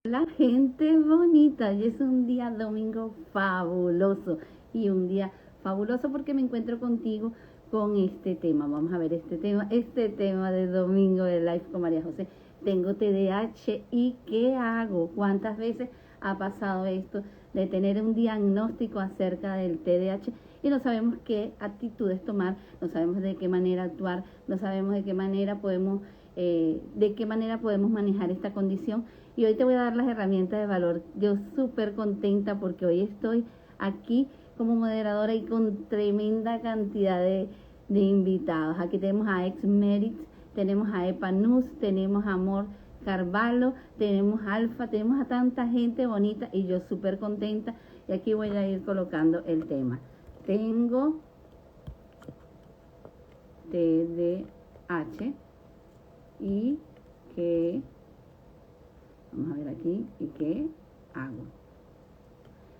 La gente bonita, hoy es un día domingo fabuloso y un día fabuloso porque me encuentro contigo con este tema. Vamos a ver este tema de domingo de Live con María José. Tengo TDAH y ¿qué hago? ¿Cuántas veces ha pasado esto de tener un diagnóstico acerca del TDAH y no sabemos qué actitudes tomar, no sabemos de qué manera actuar, no sabemos de qué manera podemos manejar esta condición? Y hoy te voy a dar las herramientas de valor. Yo súper contenta porque hoy estoy aquí como moderadora y con tremenda cantidad de invitados. Aquí tenemos a Ex Merit, tenemos a Epanus, tenemos a Amor Carvalho, tenemos a Alfa, tenemos a tanta gente bonita y yo súper contenta. Y aquí voy a ir colocando el tema. Tengo TDAH y que vamos a ver aquí, ¿y qué hago?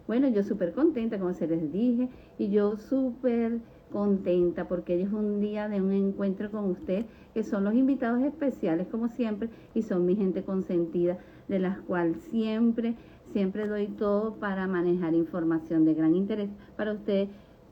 Bueno, yo súper contenta, como se les dije, y yo súper contenta porque hoy es un día de un encuentro con usted, que son los invitados especiales, como siempre, y son mi gente consentida, de las cuales siempre doy todo para manejar información de gran interés para usted.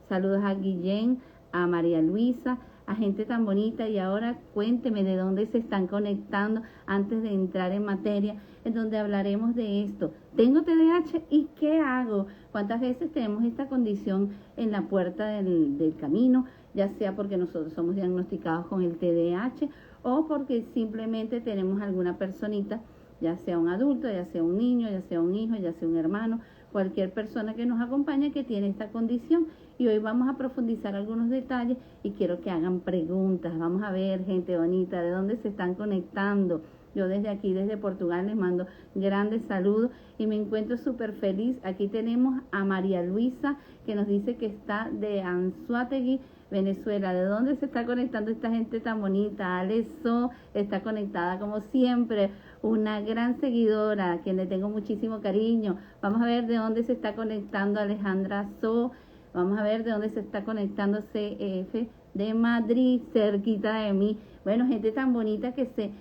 Saludos a Guillén, a María Luisa, a gente tan bonita. Y ahora cuénteme de dónde se están conectando antes de entrar en materia, en donde hablaremos de esto. Tengo TDAH y ¿qué hago? ¿Cuántas veces tenemos esta condición en la puerta del camino? Ya sea porque nosotros somos diagnosticados con el TDAH o porque simplemente tenemos alguna personita, ya sea un adulto, ya sea un niño, ya sea un hijo, ya sea un hermano, cualquier persona que nos acompañe que tiene esta condición. Y hoy vamos a profundizar algunos detalles y quiero que hagan preguntas. Vamos a ver, gente bonita, de dónde se están conectando. Yo desde aquí, desde Portugal, les mando grandes saludos y me encuentro súper feliz. Aquí tenemos a María Luisa, que nos dice que está de Anzoátegui, Venezuela. ¿De dónde se está conectando esta gente tan bonita? Aleso está conectada como siempre, una gran seguidora, a quien le tengo muchísimo cariño. Vamos a ver de dónde se está conectando Alejandra So. Vamos a ver de dónde se está conectando CF de Madrid, cerquita de mí. Bueno, gente tan bonita que se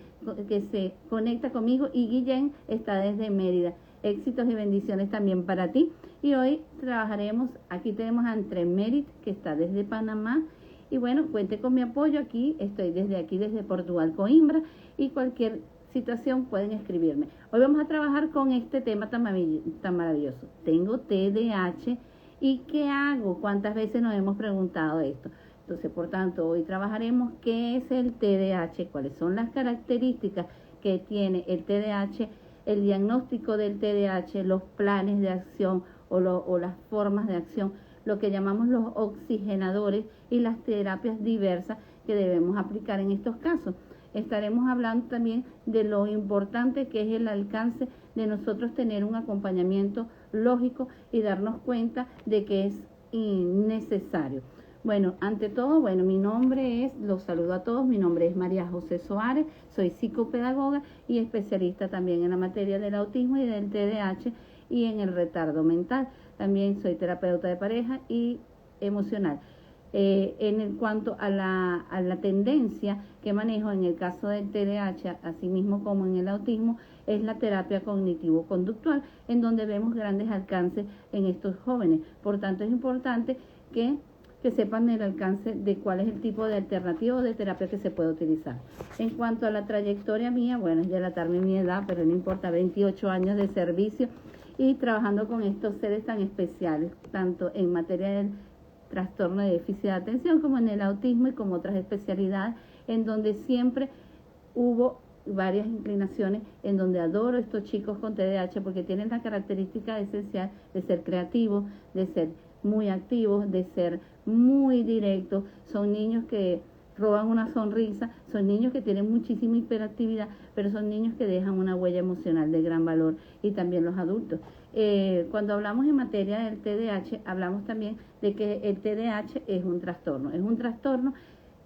conecta conmigo. Y Guillén está desde Mérida. Éxitos y bendiciones también para ti. Y hoy trabajaremos, aquí tenemos a Entre Merit, que está desde Panamá. Y bueno, cuente con mi apoyo aquí. Estoy desde Portugal, Coimbra. Y cualquier situación pueden escribirme. Hoy vamos a trabajar con este tema tan maravilloso. Tengo TDAH. ¿Y qué hago? ¿Cuántas veces nos hemos preguntado esto? Entonces, por tanto, hoy trabajaremos qué es el TDAH, cuáles son las características que tiene el TDAH, el diagnóstico del TDAH, los planes de acción o las formas de acción, lo que llamamos los oxigenadores y las terapias diversas que debemos aplicar en estos casos. Estaremos hablando también de lo importante que es el alcance de nosotros tener un acompañamiento lógico y darnos cuenta de que es innecesario. Bueno, ante todo, mi nombre es, los saludo a todos, mi nombre es María José Soares, soy psicopedagoga y especialista también en la materia del autismo y del TDAH y en el retardo mental. También soy terapeuta de pareja y emocional. En cuanto a la tendencia que manejo en el caso del TDAH, así mismo como en el autismo, es la terapia cognitivo-conductual, en donde vemos grandes alcances en estos jóvenes. Por tanto, es importante que sepan el alcance de cuál es el tipo de alternativa o de terapia que se puede utilizar. En cuanto a la trayectoria mía, es delatarme mi edad, pero no importa, 28 años de servicio y trabajando con estos seres tan especiales, tanto en materia del trastorno de déficit de atención como en el autismo y como otras especialidades, en donde siempre hubo varias inclinaciones, en donde adoro estos chicos con TDAH porque tienen la característica esencial de ser creativos, de ser muy activos, de ser muy directos. Son niños que roban una sonrisa, son niños que tienen muchísima hiperactividad, pero son niños que dejan una huella emocional de gran valor, y también los adultos. Cuando hablamos en materia del TDAH, hablamos también de que el TDAH es un trastorno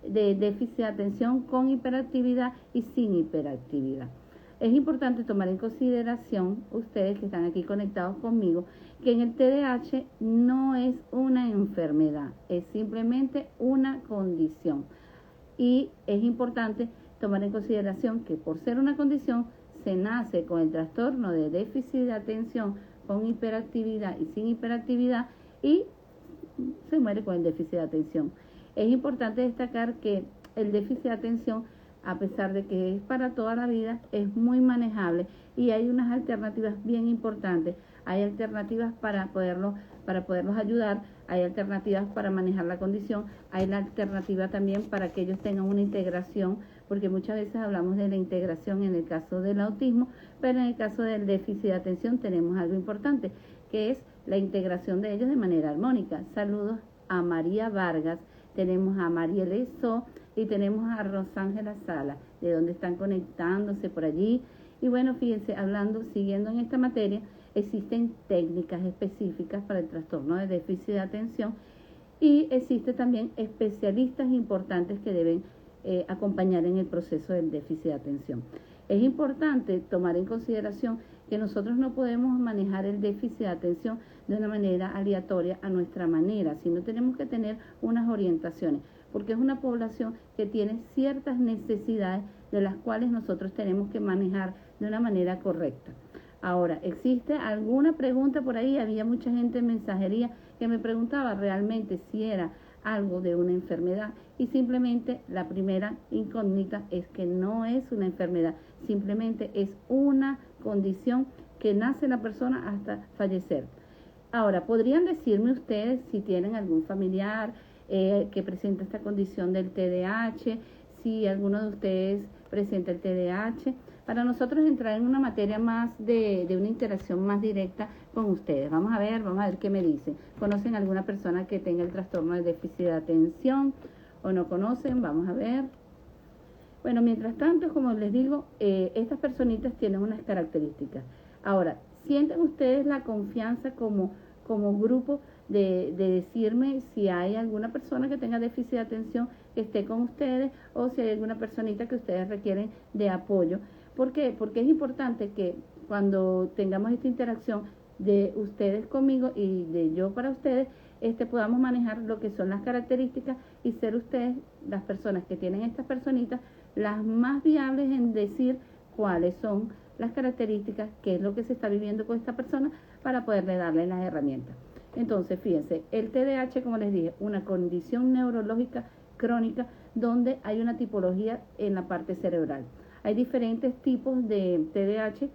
de déficit de atención con hiperactividad y sin hiperactividad. Es importante tomar en consideración, ustedes que están aquí conectados conmigo, que en el TDAH no es una enfermedad, es simplemente una condición. Y es importante tomar en consideración que por ser una condición se nace con el trastorno de déficit de atención con hiperactividad y sin hiperactividad y se muere con el déficit de atención. Es importante destacar que el déficit de atención, a pesar de que es para toda la vida, es muy manejable y hay unas alternativas bien importantes. Hay alternativas para poderlos ayudar, hay alternativas para manejar la condición, hay la alternativa también para que ellos tengan una integración, porque muchas veces hablamos de la integración en el caso del autismo, pero en el caso del déficit de atención tenemos algo importante, que es la integración de ellos de manera armónica. Saludos a María Vargas, tenemos a María Leso y tenemos a Rosángela Sala, de donde están conectándose por allí. Y bueno, fíjense, siguiendo en esta materia, existen técnicas específicas para el trastorno de déficit de atención y existen también especialistas importantes que deben acompañar en el proceso del déficit de atención. Es importante tomar en consideración que nosotros no podemos manejar el déficit de atención de una manera aleatoria a nuestra manera, sino tenemos que tener unas orientaciones, porque es una población que tiene ciertas necesidades de las cuales nosotros tenemos que manejar de una manera correcta. Ahora, ¿existe alguna pregunta por ahí? Había mucha gente en mensajería que me preguntaba realmente si era algo de una enfermedad y simplemente la primera incógnita es que no es una enfermedad, simplemente es una condición que nace la persona hasta fallecer. Ahora, ¿podrían decirme ustedes si tienen algún familiar que presenta esta condición del TDAH, si alguno de ustedes presenta el TDAH? Para nosotros entrar en una materia más de una interacción más directa con ustedes. Vamos a ver qué me dicen. ¿Conocen alguna persona que tenga el trastorno de déficit de atención o no conocen? Vamos a ver. Bueno, mientras tanto, como les digo, estas personitas tienen unas características. Ahora, ¿sienten ustedes la confianza como grupo de decirme si hay alguna persona que tenga déficit de atención que esté con ustedes o si hay alguna personita que ustedes requieren de apoyo? ¿Por qué? Porque es importante que cuando tengamos esta interacción de ustedes conmigo y de yo para ustedes, podamos manejar lo que son las características y ser ustedes, las personas que tienen estas personitas, las más viables en decir cuáles son las características, qué es lo que se está viviendo con esta persona para poderle darle las herramientas. Entonces, fíjense, el TDAH, como les dije, una condición neurológica crónica donde hay una tipología en la parte cerebral. Hay diferentes tipos de TDAH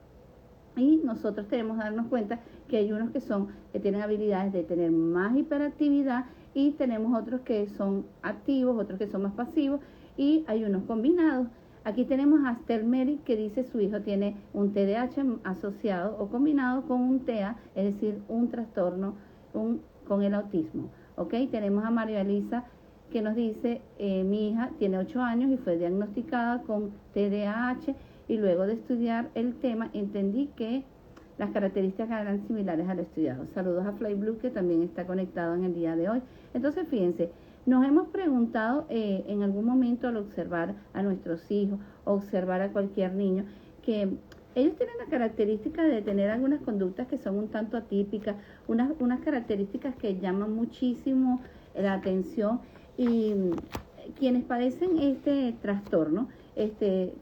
y nosotros tenemos que darnos cuenta que hay unos que tienen habilidades de tener más hiperactividad y tenemos otros que son activos, otros que son más pasivos y hay unos combinados. Aquí tenemos a Esther Mary que dice su hijo tiene un TDAH asociado o combinado con un TEA, es decir, un trastorno con el autismo. ¿Ok? Tenemos a María Elisa que nos dice, mi hija tiene 8 años y fue diagnosticada con TDAH y luego de estudiar el tema entendí que las características eran similares a lo estudiado. Saludos a Fly Blue que también está conectado en el día de hoy. Entonces, fíjense, nos hemos preguntado en algún momento al observar a nuestros hijos, observar a cualquier niño, que ellos tienen la característica de tener algunas conductas que son un tanto atípicas, unas características que llaman muchísimo la atención y quienes padecen este trastorno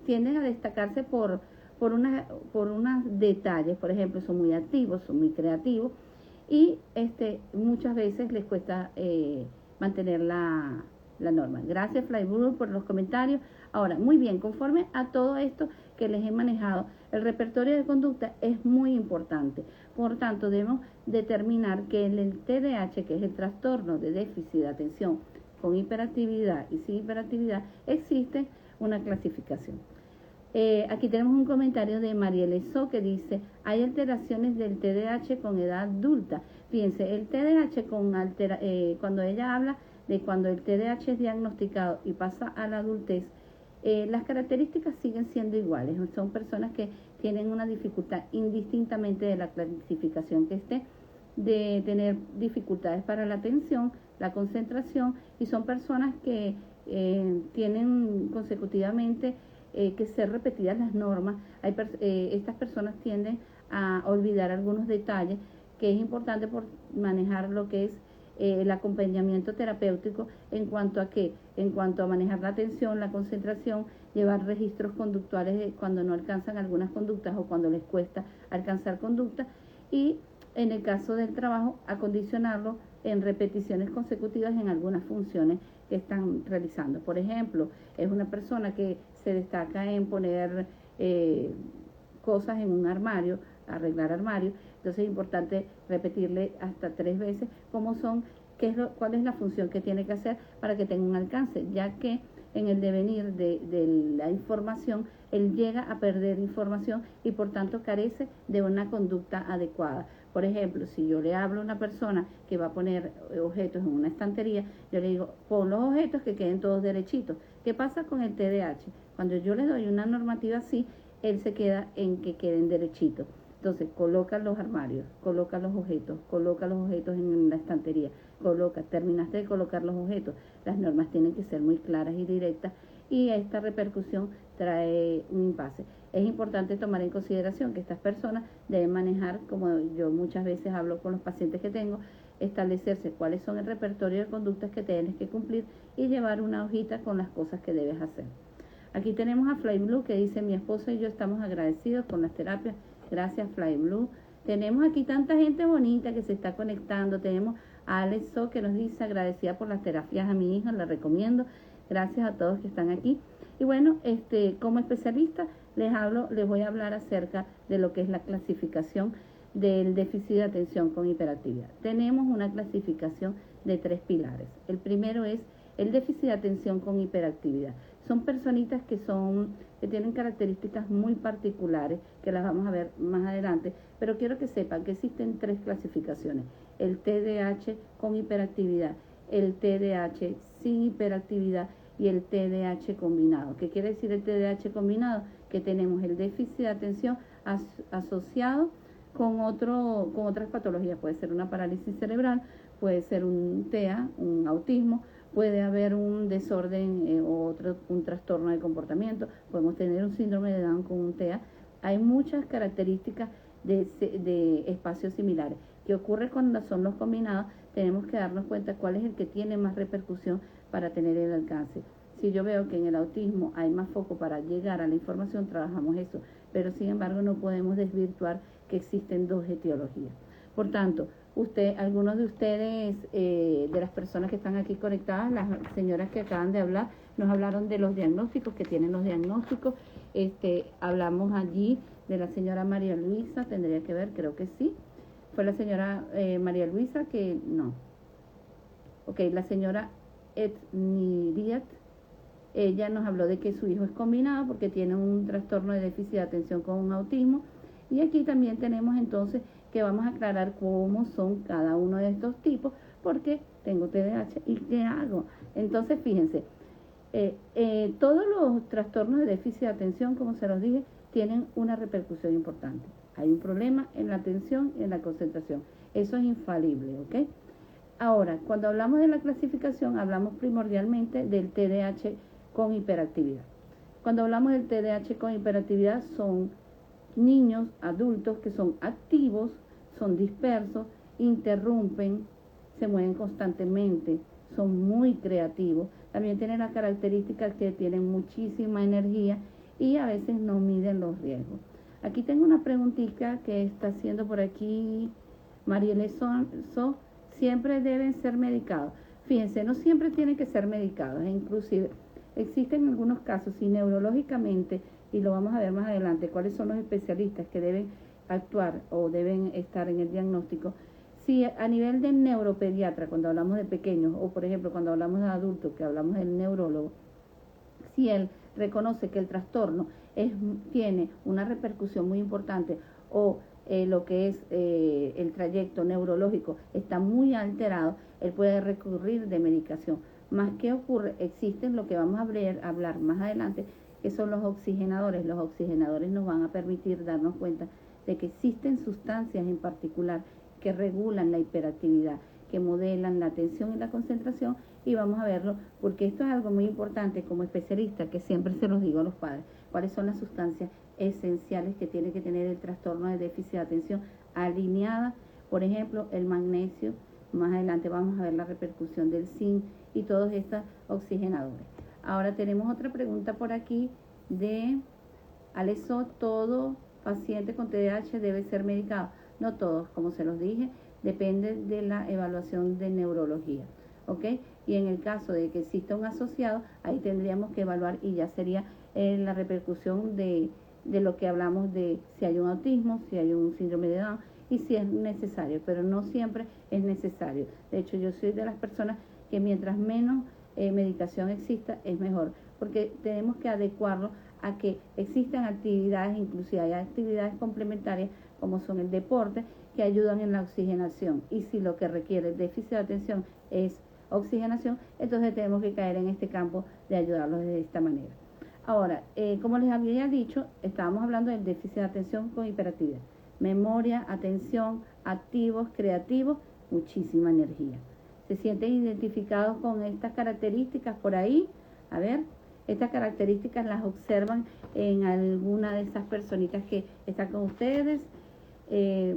tienden a destacarse por unos detalles. Por ejemplo, son muy activos, son muy creativos y muchas veces les cuesta mantener la norma. Gracias, Flyburg, por los comentarios. Ahora, muy bien, conforme a todo esto que les he manejado, el repertorio de conducta es muy importante. Por tanto, debemos determinar que en el TDAH, que es el trastorno de déficit de atención con hiperactividad y sin hiperactividad, existe una clasificación. Aquí tenemos un comentario de Mariela So que dice, hay alteraciones del TDAH con edad adulta. Fíjense, el TDAH cuando ella habla de cuando el TDAH es diagnosticado y pasa a la adultez, las características siguen siendo iguales. Son personas que tienen una dificultad indistintamente de la clasificación que esté, de tener dificultades para la atención, la concentración, y son personas que tienen consecutivamente que ser repetidas las normas. Estas personas tienden a olvidar algunos detalles, que es importante por manejar lo que es el acompañamiento terapéutico en cuanto a manejar la atención, la concentración llevar registros conductuales de cuando no alcanzan algunas conductas o cuando les cuesta alcanzar conductas, y en el caso del trabajo, acondicionarlo en repeticiones consecutivas en algunas funciones que están realizando. Por ejemplo, es una persona que se destaca en poner cosas en un armario, arreglar armario, entonces es importante repetirle hasta 3 veces cómo son, cuál es la función que tiene que hacer para que tenga un alcance, ya que en el devenir de la información, él llega a perder información y por tanto carece de una conducta adecuada. Por ejemplo, si yo le hablo a una persona que va a poner objetos en una estantería, yo le digo, pon los objetos que queden todos derechitos. ¿Qué pasa con el TDAH? Cuando yo le doy una normativa así, él se queda en que queden derechitos. Entonces, coloca los armarios, coloca los objetos en la estantería, terminaste de colocar los objetos. Las normas tienen que ser muy claras y directas y esta repercusión trae un impasse. Es importante tomar en consideración que estas personas deben manejar, como yo muchas veces hablo con los pacientes que tengo, establecerse cuáles son el repertorio de conductas que tienes que cumplir y llevar una hojita con las cosas que debes hacer. Aquí tenemos a Fly Blue que dice, mi esposo y yo estamos agradecidos con las terapias. Gracias, Fly Blue. Tenemos aquí tanta gente bonita que se está conectando. Tenemos a Alex So que nos dice, agradecida por las terapias a mi hija, la recomiendo. Gracias a todos que están aquí. Y bueno, como especialista les voy a hablar acerca de lo que es la clasificación del déficit de atención con hiperactividad. Tenemos una clasificación de 3 pilares. El primero es el déficit de atención con hiperactividad. Son personitas que tienen características muy particulares, que las vamos a ver más adelante, pero quiero que sepan que existen 3 clasificaciones: el TDAH con hiperactividad, el TDAH sin hiperactividad y el TDAH combinado. ¿Qué quiere decir el TDAH combinado? Que tenemos el déficit de atención asociado con otras patologías. Puede ser una parálisis cerebral, puede ser un TEA, un autismo, puede haber un desorden o un trastorno de comportamiento, podemos tener un síndrome de Down con un TEA. Hay muchas características de espacios similares. ¿Qué ocurre cuando son los combinados? Tenemos que darnos cuenta cuál es el que tiene más repercusión para tener el alcance. Si yo veo que en el autismo hay más foco para llegar a la información, trabajamos eso, pero sin embargo no podemos desvirtuar que existen 2 etiologías. Por tanto, algunos de ustedes, de las personas que están aquí conectadas, las señoras que acaban de hablar, nos hablaron de los diagnósticos, que tienen los diagnósticos. Hablamos allí de la señora María Luisa, tendría que ver, creo que sí. Fue la señora María Luisa que, no. Ok, la señora Etniriat, ella nos habló de que su hijo es combinado porque tiene un trastorno de déficit de atención con un autismo. Y aquí también tenemos entonces que vamos a aclarar cómo son cada uno de estos tipos, porque tengo TDAH y qué hago. Entonces, fíjense, todos los trastornos de déficit de atención, como se los dije, tienen una repercusión importante. Hay un problema en la atención y en la concentración. Eso es infalible, ¿ok? Ahora, cuando hablamos de la clasificación, hablamos primordialmente del TDAH con hiperactividad. Cuando hablamos del TDAH con hiperactividad, son niños, adultos que son activos, son dispersos, interrumpen, se mueven constantemente, son muy creativos. También tienen las características que tienen muchísima energía y a veces no miden los riesgos. Aquí tengo una preguntita que está haciendo por aquí Marielle So. ¿Siempre deben ser medicados? Fíjense, no siempre tienen que ser medicados, inclusive existen algunos casos si neurológicamente, y lo vamos a ver más adelante, cuáles son los especialistas que deben actuar o deben estar en el diagnóstico. Si a nivel de neuropediatra, cuando hablamos de pequeños, o por ejemplo cuando hablamos de adultos, que hablamos del neurólogo, si él reconoce que el trastorno tiene una repercusión muy importante o lo que es el trayecto neurológico está muy alterado, él puede recurrir de medicación. Más que ocurre, existen lo que vamos a hablar más adelante, que son los oxigenadores. Los oxigenadores nos van a permitir darnos cuenta de que existen sustancias en particular que regulan la hiperactividad, que modelan la atención y la concentración, y vamos a verlo porque esto es algo muy importante como especialista, que siempre se los digo a los padres, cuáles son las sustancias esenciales que tiene que tener el trastorno de déficit de atención alineada. Por ejemplo, el magnesio, más adelante vamos a ver la repercusión del zinc y todos estos oxigenadores. Ahora tenemos otra pregunta por aquí de Aleso. ¿Todo paciente con TDAH debe ser medicado? No todos, como se los dije, depende de la evaluación de neurología, ¿ok? Y en el caso de que exista un asociado, ahí tendríamos que evaluar y ya sería la repercusión de lo que hablamos de si hay un autismo, si hay un síndrome de Down y si es necesario, pero no siempre es necesario. De hecho, yo soy de las personas que mientras menos medicación exista es mejor, porque tenemos que adecuarlo a que existan actividades, inclusive hay actividades complementarias como son el deporte, que ayudan en la oxigenación, y si lo que requiere el déficit de atención es oxigenación, entonces tenemos que caer en este campo de ayudarlos de esta manera. Ahora, como les había dicho, estábamos hablando del déficit de atención con hiperactividad. Memoria, atención, activos, creativos, muchísima energía. ¿Se sienten identificados con estas características por ahí? A ver, estas características las observan en alguna de esas personitas que están con ustedes.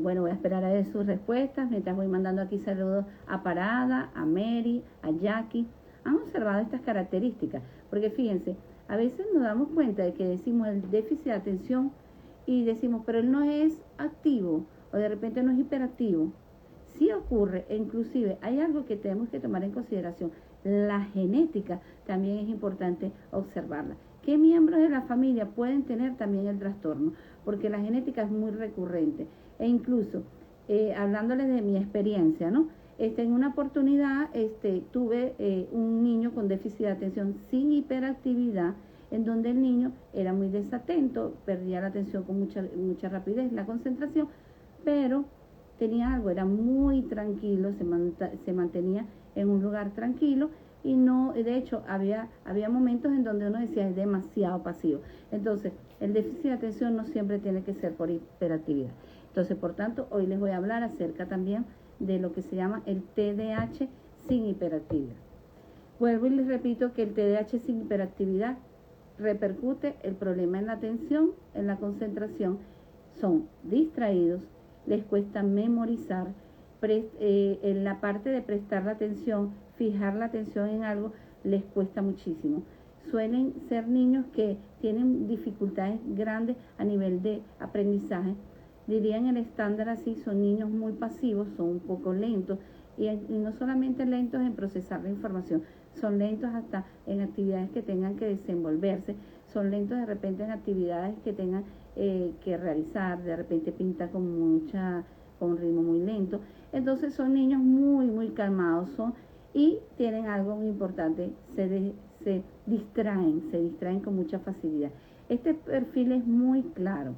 Bueno, voy a esperar a ver sus respuestas mientras voy mandando aquí saludos a Parada, a Mary, a Jackie. ¿Han observado estas características? Porque fíjense, a veces nos damos cuenta de que decimos el déficit de atención y decimos, pero él no es activo o de repente no es hiperactivo. Sí ocurre, e inclusive hay algo que tenemos que tomar en consideración. La genética también es importante observarla. ¿Qué miembros de la familia pueden tener también el trastorno? Porque la genética es muy recurrente. E incluso, hablándoles de mi experiencia, ¿no? En una oportunidad tuve un niño con déficit de atención sin hiperactividad, en donde el niño era muy desatento, perdía la atención con mucha rapidez, la concentración, pero tenía algo, era muy tranquilo, se mantenía en un lugar tranquilo y no, de hecho, había momentos en donde uno decía es demasiado pasivo. Entonces, el déficit de atención no siempre tiene que ser por hiperactividad. Entonces, por tanto, hoy les voy a hablar acerca también de lo que se llama el TDAH sin hiperactividad. Vuelvo y les repito que el TDAH sin hiperactividad repercute el problema en la atención, en la concentración, son distraídos, les cuesta memorizar, en la parte de prestar la atención, fijar la atención en algo, les cuesta muchísimo. Suelen ser niños que tienen dificultades grandes a nivel de aprendizaje. Dirían el estándar así, son niños muy pasivos, son un poco lentos, y no solamente lentos en procesar la información, son lentos hasta en actividades que tengan que desenvolverse, son lentos de repente en actividades que tengan que realizar, de repente pintan con un ritmo muy lento. Entonces son niños muy calmados y tienen algo muy importante, se distraen con mucha facilidad. Este perfil es muy claro,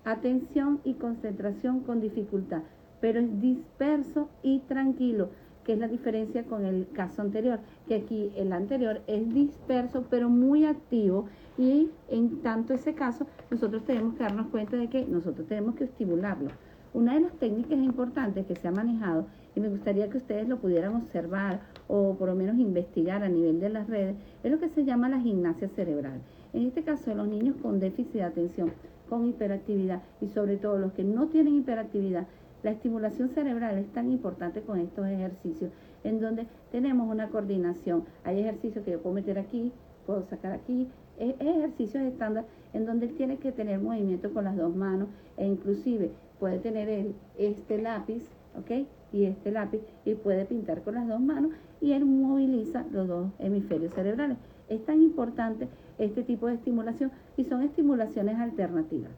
atención y concentración con dificultad, pero es disperso y tranquilo, que es la diferencia con el caso anterior, que aquí el anterior es disperso pero muy activo, y en tanto ese caso nosotros tenemos que darnos cuenta de que nosotros tenemos que estimularlo. Una de las técnicas importantes que se ha manejado, y me gustaría que ustedes lo pudieran observar o por lo menos investigar a nivel de las redes, es lo que se llama la gimnasia cerebral. En este caso, los niños con déficit de atención, con hiperactividad y sobre todo los que no tienen hiperactividad, la estimulación cerebral es tan importante con estos ejercicios, en donde tenemos una coordinación. Hay ejercicios que yo puedo meter aquí, puedo sacar aquí, ejercicios estándar en donde él tiene que tener movimiento con las dos manos, e inclusive puede tener este lápiz, ¿ok? Y este lápiz, y puede pintar con las dos manos, y él moviliza los dos hemisferios cerebrales. Es tan importante este tipo de estimulación, y son estimulaciones alternativas.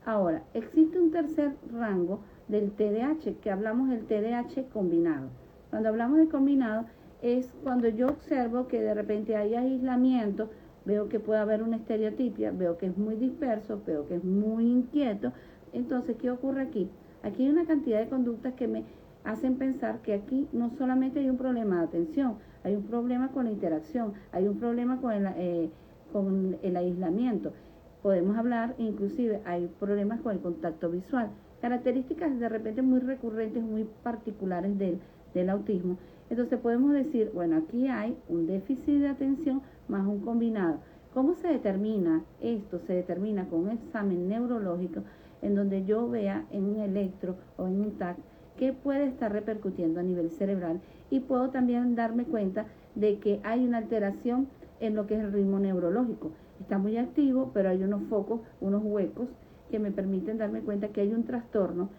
Ahora, existe un tercer rango del TDAH, que hablamos del TDAH combinado. Cuando hablamos de combinado, es cuando yo observo que de repente hay aislamiento, veo que puede haber una estereotipia, veo que es muy disperso, veo que es muy inquieto. Entonces, ¿qué ocurre aquí? Aquí hay una cantidad de conductas que me hacen pensar que aquí no solamente hay un problema de atención, hay un problema con la interacción, hay un problema con el aislamiento. Podemos hablar, inclusive, hay problemas con el contacto visual, características de repente muy recurrentes, muy particulares del autismo. Entonces podemos decir, bueno, aquí hay un déficit de atención más un combinado. ¿Cómo se determina esto? Se determina con un examen neurológico en donde yo vea en un electro o en un TAC qué puede estar repercutiendo a nivel cerebral, y puedo también darme cuenta de que hay una alteración en lo que es el ritmo neurológico. Está muy activo, pero hay unos focos, unos huecos que me permiten darme cuenta que hay un trastorno.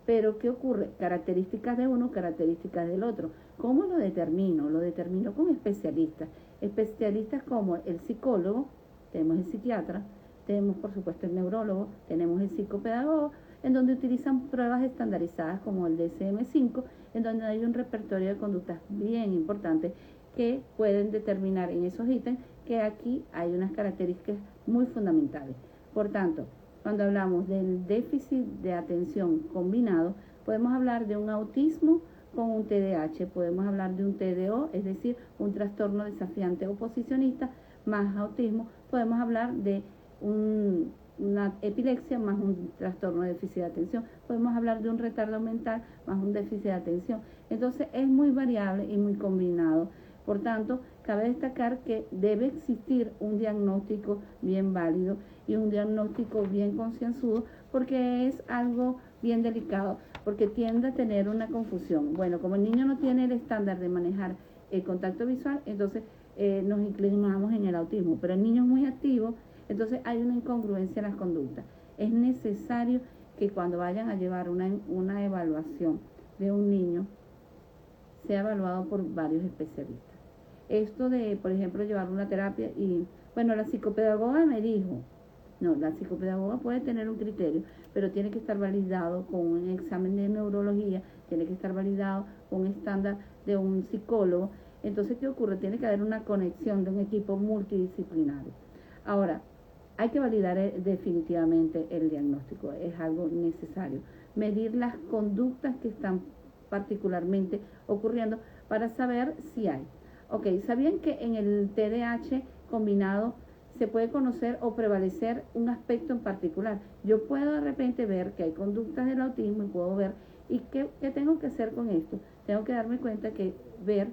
Pero ¿qué ocurre? Características de uno, características del otro. ¿Cómo lo determino? Lo determino con especialistas. Especialistas como el psicólogo, tenemos el psiquiatra, tenemos por supuesto el neurólogo, tenemos el psicopedagogo, en donde utilizan pruebas estandarizadas como el DSM-5, en donde hay un repertorio de conductas bien importante que pueden determinar en esos ítems que aquí hay unas características muy fundamentales. Por tanto, cuando hablamos del déficit de atención combinado, podemos hablar de un autismo con un TDAH, podemos hablar de un TDO, es decir, un trastorno desafiante oposicionista más autismo, podemos hablar de una epilepsia más un trastorno de déficit de atención, podemos hablar de un retardo mental más un déficit de atención. Entonces es muy variable y muy combinado. Por tanto, cabe destacar que debe existir un diagnóstico bien válido y un diagnóstico bien concienzudo, porque es algo bien delicado, porque tiende a tener una confusión. Bueno, como el niño no tiene el estándar de manejar el contacto visual, entonces nos inclinamos en el autismo, pero el niño es muy activo, entonces hay una incongruencia en las conductas. Es necesario que cuando vayan a llevar una evaluación de un niño, sea evaluado por varios especialistas. Esto de, por ejemplo, llevar una terapia y, bueno, la psicopedagoga me dijo, no, la psicopedagoga puede tener un criterio, pero tiene que estar validado con un examen de neurología, tiene que estar validado con un estándar de un psicólogo. Entonces, ¿qué ocurre? Tiene que haber una conexión de un equipo multidisciplinario. Ahora, hay que validar definitivamente el diagnóstico, es algo necesario. Medir las conductas que están particularmente ocurriendo para saber si hay. Ok, ¿sabían que en el TDAH combinado se puede conocer o prevalecer un aspecto en particular? Yo puedo de repente ver que hay conductas del autismo y puedo ver, ¿y qué tengo que hacer con esto? Tengo que darme cuenta que ver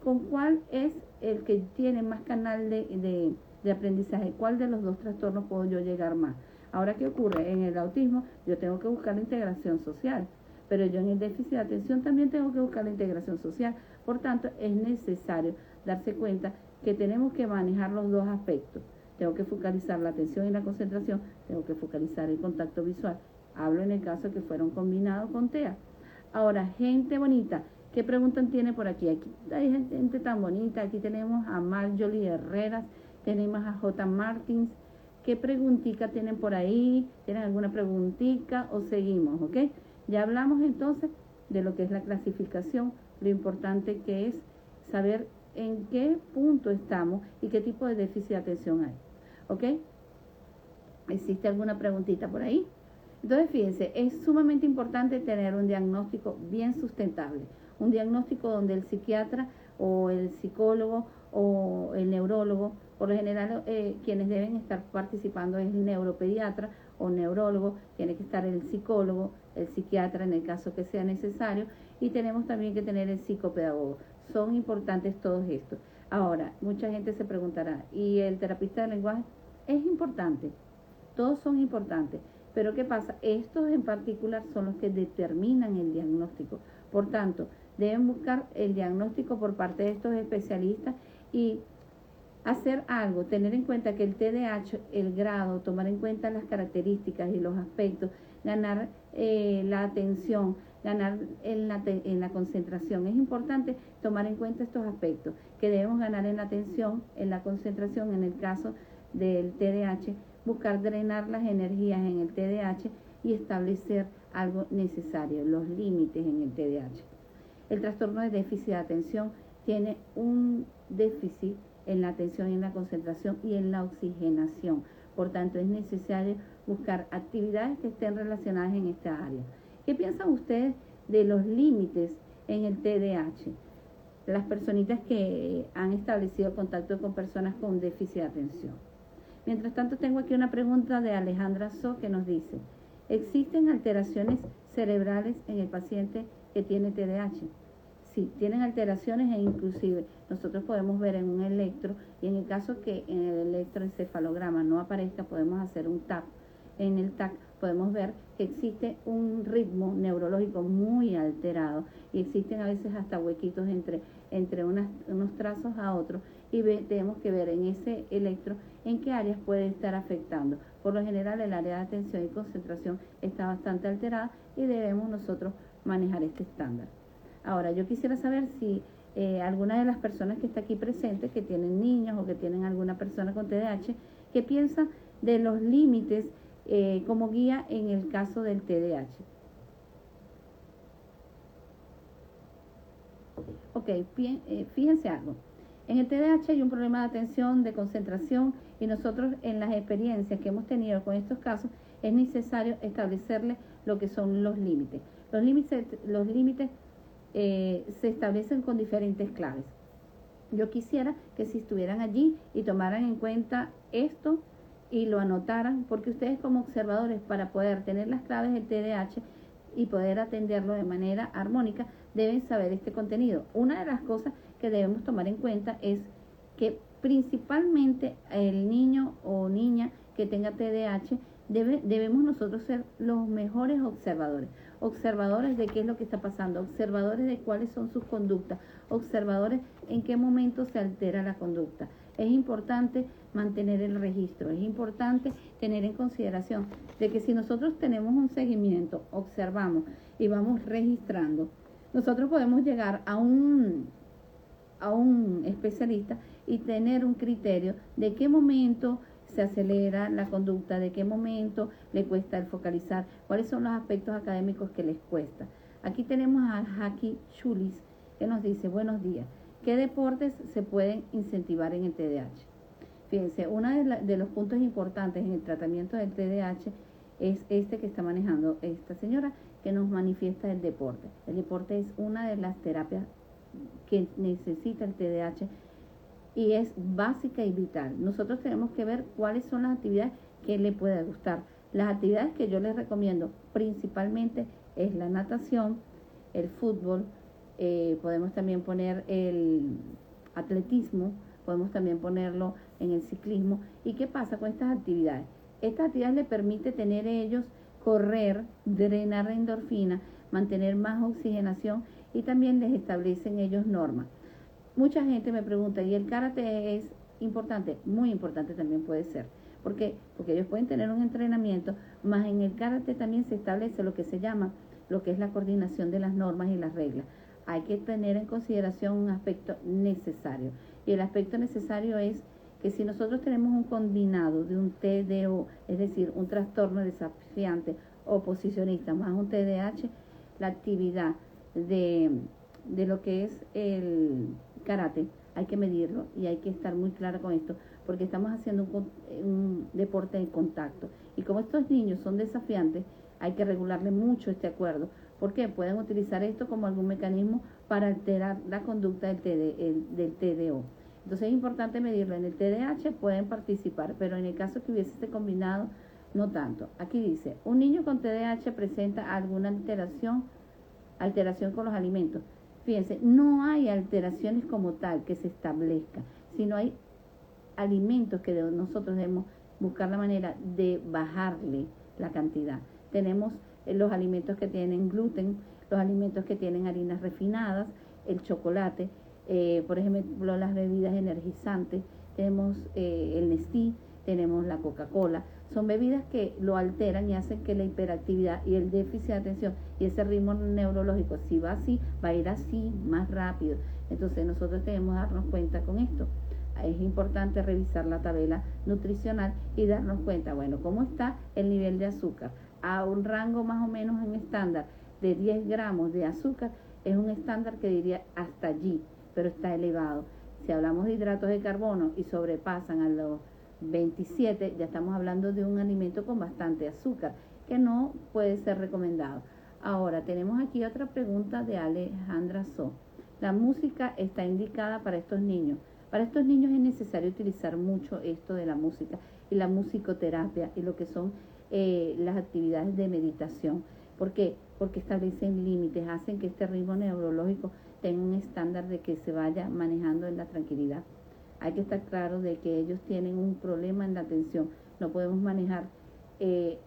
con cuál es el que tiene más canal de aprendizaje, cuál de los dos trastornos puedo yo llegar más. Ahora, ¿qué ocurre? En el autismo yo tengo que buscar la integración social, pero yo en el déficit de atención también tengo que buscar la integración social. Por tanto, es necesario darse cuenta que tenemos que manejar los dos aspectos. Tengo que focalizar la atención y la concentración, tengo que focalizar el contacto visual. Hablo en el caso que fueron combinados con TEA. Ahora, gente bonita, ¿qué preguntas tiene por aquí? Aquí hay gente tan bonita. Aquí tenemos a Marjorie Herreras, tenemos a J. Martins. ¿Qué preguntica tienen por ahí? ¿Tienen alguna preguntita o seguimos? ¿Ok? Ya hablamos entonces de lo que es la clasificación, lo importante que es saber en qué punto estamos y qué tipo de déficit de atención hay. ¿Ok? ¿Existe alguna preguntita por ahí? Entonces, fíjense, es sumamente importante tener un diagnóstico bien sustentable, un diagnóstico donde el psiquiatra o el psicólogo o el neurólogo, por lo general quienes deben estar participando es el neuropediatra o neurólogo, tiene que estar el psicólogo, el psiquiatra en el caso que sea necesario, y tenemos también que tener el psicopedagogo. Son importantes todos estos. Ahora, mucha gente se preguntará, ¿y el terapista de lenguaje? Es importante, todos son importantes, pero ¿qué pasa? Estos en particular son los que determinan el diagnóstico. Por tanto, deben buscar el diagnóstico por parte de estos especialistas y hacer algo, tener en cuenta que el TDAH, el grado, tomar en cuenta las características y los aspectos, ganar la atención, ganar en la concentración. Es importante tomar en cuenta estos aspectos, que debemos ganar en la atención, en la concentración, en el caso del TDAH, buscar drenar las energías en el TDAH y establecer algo necesario, los límites en el TDAH. El trastorno de déficit de atención tiene un déficit en la atención y en la concentración y en la oxigenación. Por tanto, es necesario buscar actividades que estén relacionadas en esta área. ¿Qué piensan ustedes de los límites en el TDAH? Las personitas que han establecido contacto con personas con déficit de atención. Mientras tanto, tengo aquí una pregunta de Alejandra So que nos dice, ¿existen alteraciones cerebrales en el paciente que tiene TDAH? Sí, tienen alteraciones e inclusive nosotros podemos ver en un electro, y en el caso que en el electroencefalograma no aparezca, podemos hacer un TAP en el TAC podemos ver que existe un ritmo neurológico muy alterado y existen a veces hasta huequitos entre unos trazos a otros y tenemos que ver en ese electro en qué áreas puede estar afectando. Por lo general el área de atención y concentración está bastante alterada y debemos nosotros manejar este estándar. Ahora, yo quisiera saber si alguna de las personas que está aquí presente, que tienen niños o que tienen alguna persona con TDAH, ¿qué piensa de los límites como guía en el caso del TDAH? Ok, fíjense algo. En el TDAH hay un problema de atención, de concentración, y nosotros en las experiencias que hemos tenido con estos casos es necesario establecerle lo que son los límites. Los límites se establecen con diferentes claves. Yo quisiera que si estuvieran allí y tomaran en cuenta esto y lo anotaran, porque ustedes como observadores, para poder tener las claves del TDAH y poder atenderlo de manera armónica, deben saber este contenido. Una de las cosas que debemos tomar en cuenta es que principalmente el niño o niña que tenga TDAH debemos nosotros ser los mejores observadores de qué es lo que está pasando, observadores de cuáles son sus conductas, observadores en qué momento se altera la conducta. Es importante mantener el registro, es importante tener en consideración de que si nosotros tenemos un seguimiento, observamos y vamos registrando, nosotros podemos llegar a un especialista y tener un criterio de qué momento se acelera la conducta, de qué momento le cuesta el focalizar, cuáles son los aspectos académicos que les cuesta. Aquí tenemos a Jackie Chulis que nos dice, buenos días, ¿qué deportes se pueden incentivar en el TDAH? Fíjense, uno de los puntos importantes en el tratamiento del TDAH es este que está manejando esta señora, que nos manifiesta el deporte. El deporte es una de las terapias que necesita el TDAH y es básica y vital. Nosotros tenemos que ver cuáles son las actividades que le puede gustar. Las actividades que yo les recomiendo principalmente es la natación, el fútbol, podemos también poner el atletismo, podemos también ponerlo en el ciclismo. ¿Y qué pasa con estas actividades? Estas actividades le permite tener ellos correr, drenar la endorfina, mantener más oxigenación y también les establecen ellos normas. Mucha gente me pregunta, ¿y el karate es importante? Muy importante también puede ser. ¿Por qué? Porque ellos pueden tener un entrenamiento, más en el karate también se establece lo que se llama, lo que es la coordinación de las normas y las reglas. Hay que tener en consideración un aspecto necesario. Y el aspecto necesario es que si nosotros tenemos un combinado de un TDO, es decir, un trastorno desafiante oposicionista más un TDAH, la actividad de lo que es el karate, hay que medirlo y hay que estar muy claro con esto, porque estamos haciendo un deporte de contacto. Y como estos niños son desafiantes, hay que regularle mucho este acuerdo, porque pueden utilizar esto como algún mecanismo para alterar la conducta del TDO. Entonces es importante medirlo. En el TDAH pueden participar, pero en el caso que hubiese combinado, no tanto. Aquí dice, un niño con TDAH presenta alguna alteración con los alimentos. Fíjense, no hay alteraciones como tal que se establezca, sino hay alimentos que nosotros debemos buscar la manera de bajarle la cantidad. Tenemos los alimentos que tienen gluten, los alimentos que tienen harinas refinadas, el chocolate, por ejemplo las bebidas energizantes, tenemos el Nestí, tenemos la Coca-Cola. Son bebidas que lo alteran y hacen que la hiperactividad y el déficit de atención y ese ritmo neurológico, si va así, va a ir así más rápido. Entonces nosotros debemos darnos cuenta con esto. Es importante revisar la tabla nutricional y darnos cuenta, bueno, cómo está el nivel de azúcar. A un rango más o menos en estándar de 10 gramos de azúcar, es un estándar que diría hasta allí, pero está elevado. Si hablamos de hidratos de carbono y sobrepasan a los 27, ya estamos hablando de un alimento con bastante azúcar, que no puede ser recomendado. Ahora, tenemos aquí otra pregunta de Alejandra So. La música está indicada para estos niños. Para estos niños es necesario utilizar mucho esto de la música y la musicoterapia y lo que son las actividades de meditación. ¿Por qué? Porque establecen límites, hacen que este ritmo neurológico tenga un estándar de que se vaya manejando en la tranquilidad. Hay que estar claro de que ellos tienen un problema en la atención. No podemos manejar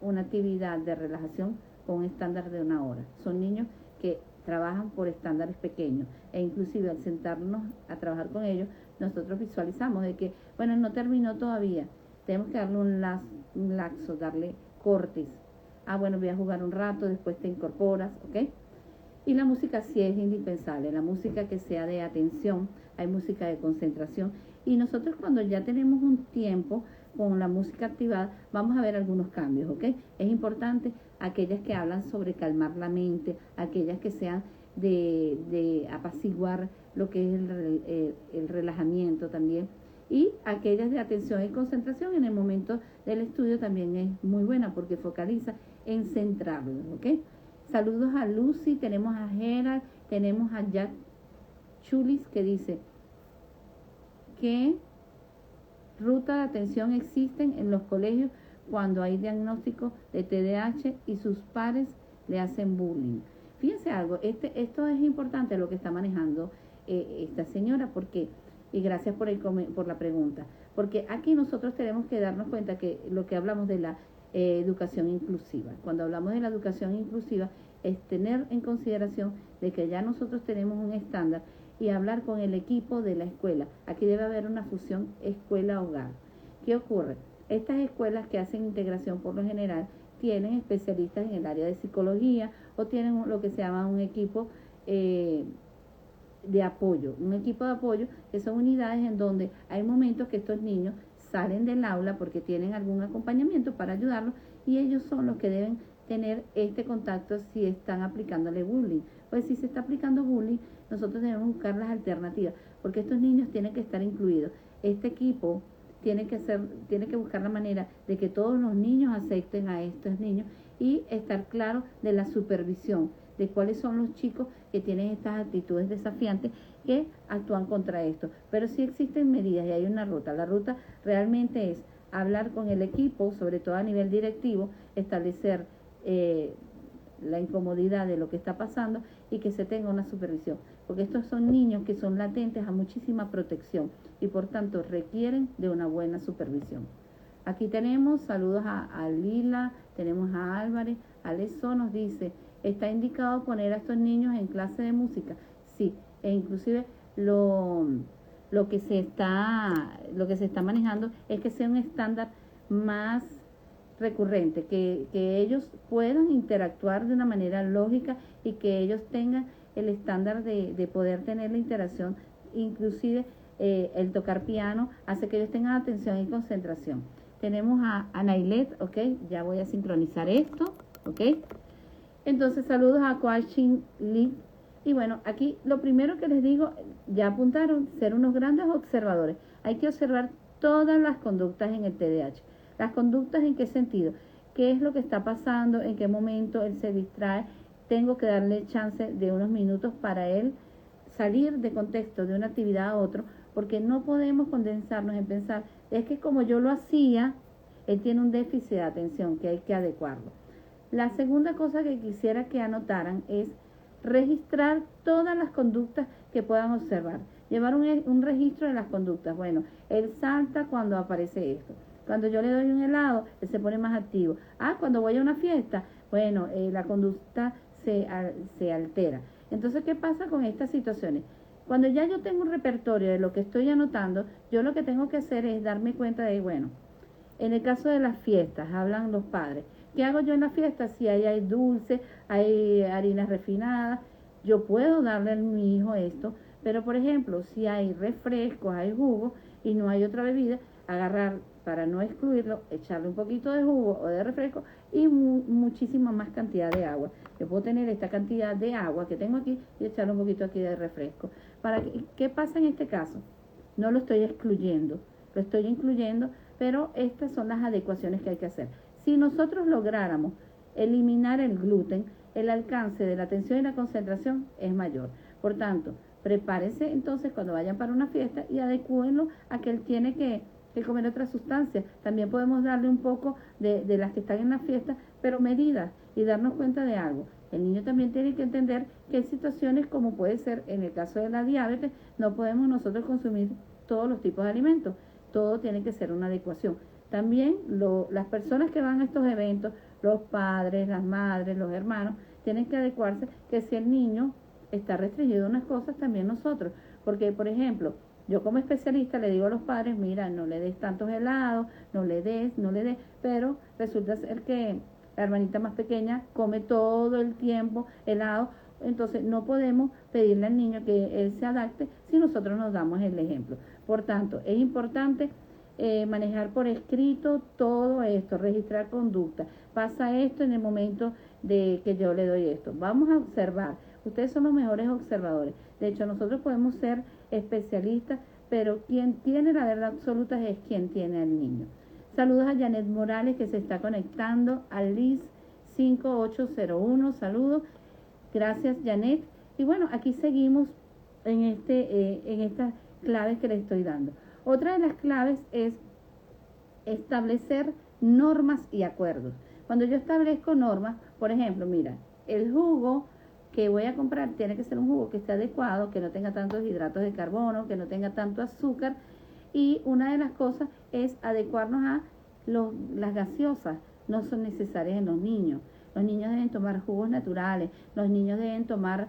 una actividad de relajación con un estándar de 1 hora. Son niños que trabajan por estándares pequeños e inclusive al sentarnos a trabajar con ellos, nosotros visualizamos de que, bueno, no terminó todavía, tenemos que darle un lapso, darle cortes. Bueno, voy a jugar un rato, después te incorporas, ¿ok? Y la música sí es indispensable, la música que sea de atención, hay música de concentración. Y nosotros cuando ya tenemos un tiempo con la música activada, vamos a ver algunos cambios, ¿ok? Es importante aquellas que hablan sobre calmar la mente, aquellas que sean de apaciguar lo que es el relajamiento también. Y aquellas de atención y concentración en el momento del estudio también es muy buena porque focaliza en centrarlo, ¿ok? Saludos a Lucy, tenemos a Gerald, tenemos a Jack Chulis que dice que ruta de atención existen en los colegios cuando hay diagnóstico de TDAH y sus pares le hacen bullying. Fíjense algo, esto es importante lo que está manejando esta señora, porque, y gracias por la pregunta, porque aquí nosotros tenemos que darnos cuenta que lo que hablamos de la educación inclusiva. Cuando hablamos de la educación inclusiva es tener en consideración de que ya nosotros tenemos un estándar y hablar con el equipo de la escuela. Aquí debe haber una fusión escuela-hogar. ¿Qué ocurre? Estas escuelas que hacen integración por lo general tienen especialistas en el área de psicología o tienen lo que se llama un equipo de apoyo. Un equipo de apoyo que son unidades en donde hay momentos que estos niños salen del aula porque tienen algún acompañamiento para ayudarlos y ellos son los que deben tener este contacto si están aplicándole bullying. Pues si se está aplicando bullying, nosotros debemos buscar las alternativas, porque estos niños tienen que estar incluidos. Este equipo tiene que buscar la manera de que todos los niños acepten a estos niños y estar claro de la supervisión, de cuáles son los chicos que tienen estas actitudes desafiantes que actúan contra esto. Pero sí existen medidas y hay una ruta. La ruta realmente es hablar con el equipo, sobre todo a nivel directivo, establecer la incomodidad de lo que está pasando y que se tenga una supervisión, porque estos son niños que son latentes a muchísima protección y por tanto requieren de una buena supervisión. Aquí tenemos saludos a Lila, tenemos a Álvarez. Alexo nos dice, ¿está indicado poner a estos niños en clase de música? Sí, e inclusive lo que se está manejando es que sea un estándar más recurrente, que ellos puedan interactuar de una manera lógica y que ellos tengan el estándar de poder tener la interacción, inclusive el tocar piano hace que ellos tengan atención y concentración. Tenemos a Nailet, ok, ya voy a sincronizar esto, ok. Entonces saludos a Coaching Lee. Y bueno, aquí lo primero que les digo, ya apuntaron, ser unos grandes observadores. Hay que observar todas las conductas en el TDAH. Las conductas, ¿en qué sentido? ¿Qué es lo que está pasando? ¿En qué momento él se distrae? Tengo que darle chance de unos minutos para él salir de contexto de una actividad a otro, porque no podemos condensarnos en pensar, es que como yo lo hacía, él tiene un déficit de atención que hay que adecuarlo. La segunda cosa que quisiera que anotaran es registrar todas las conductas que puedan observar. Llevar un registro de las conductas. Bueno, él salta cuando aparece esto. Cuando yo le doy un helado, él se pone más activo. Cuando voy a una fiesta, bueno, la conducta se altera. Entonces, ¿qué pasa con estas situaciones? Cuando ya yo tengo un repertorio de lo que estoy anotando, yo lo que tengo que hacer es darme cuenta de, bueno, en el caso de las fiestas, hablan los padres. ¿Qué hago yo en la fiesta? Si hay dulce, hay harinas refinadas, yo puedo darle a mi hijo esto, pero por ejemplo, si hay refrescos, hay jugo y no hay otra bebida, agarrar para no excluirlo, echarle un poquito de jugo o de refresco y muchísima más cantidad de agua. Yo puedo tener esta cantidad de agua que tengo aquí y echarle un poquito aquí de refresco. ¿Qué pasa en este caso? No lo estoy excluyendo, lo estoy incluyendo, pero estas son las adecuaciones que hay que hacer. Si nosotros lográramos eliminar el gluten, el alcance de la atención y la concentración es mayor. Por tanto, prepárense entonces cuando vayan para una fiesta y adecúenlo a que él tiene que comer otras sustancias. También podemos darle un poco de las que están en la fiesta, pero medidas y darnos cuenta de algo. El niño también tiene que entender que hay situaciones como puede ser en el caso de la diabetes, no podemos nosotros consumir todos los tipos de alimentos. Todo tiene que ser una adecuación. También las personas que van a estos eventos, los padres, las madres, los hermanos, tienen que adecuarse que si el niño está restringido a unas cosas, también nosotros. Porque, por ejemplo, yo como especialista le digo a los padres, mira, no le des tantos helados, no le des, pero resulta ser que la hermanita más pequeña come todo el tiempo helado, entonces no podemos pedirle al niño que él se adapte si nosotros nos damos el ejemplo. Por tanto, es importante manejar por escrito todo esto, registrar conducta. Pasa esto en el momento de que yo le doy esto. Vamos a observar. Ustedes son los mejores observadores. De hecho, nosotros podemos ser especialistas, pero quien tiene la verdad absoluta es quien tiene al niño. Saludos a Janet Morales, que se está conectando, a Liz 5801, saludos. Gracias, Janet. Y bueno, aquí seguimos en estas claves que les estoy dando. Otra de las claves es establecer normas y acuerdos. Cuando yo establezco normas, por ejemplo, mira, el jugo que voy a comprar tiene que ser un jugo que esté adecuado, que no tenga tantos hidratos de carbono, que no tenga tanto azúcar. Y una de las cosas es adecuarnos a las gaseosas. No son necesarias en los niños. Los niños deben tomar jugos naturales, los niños deben tomar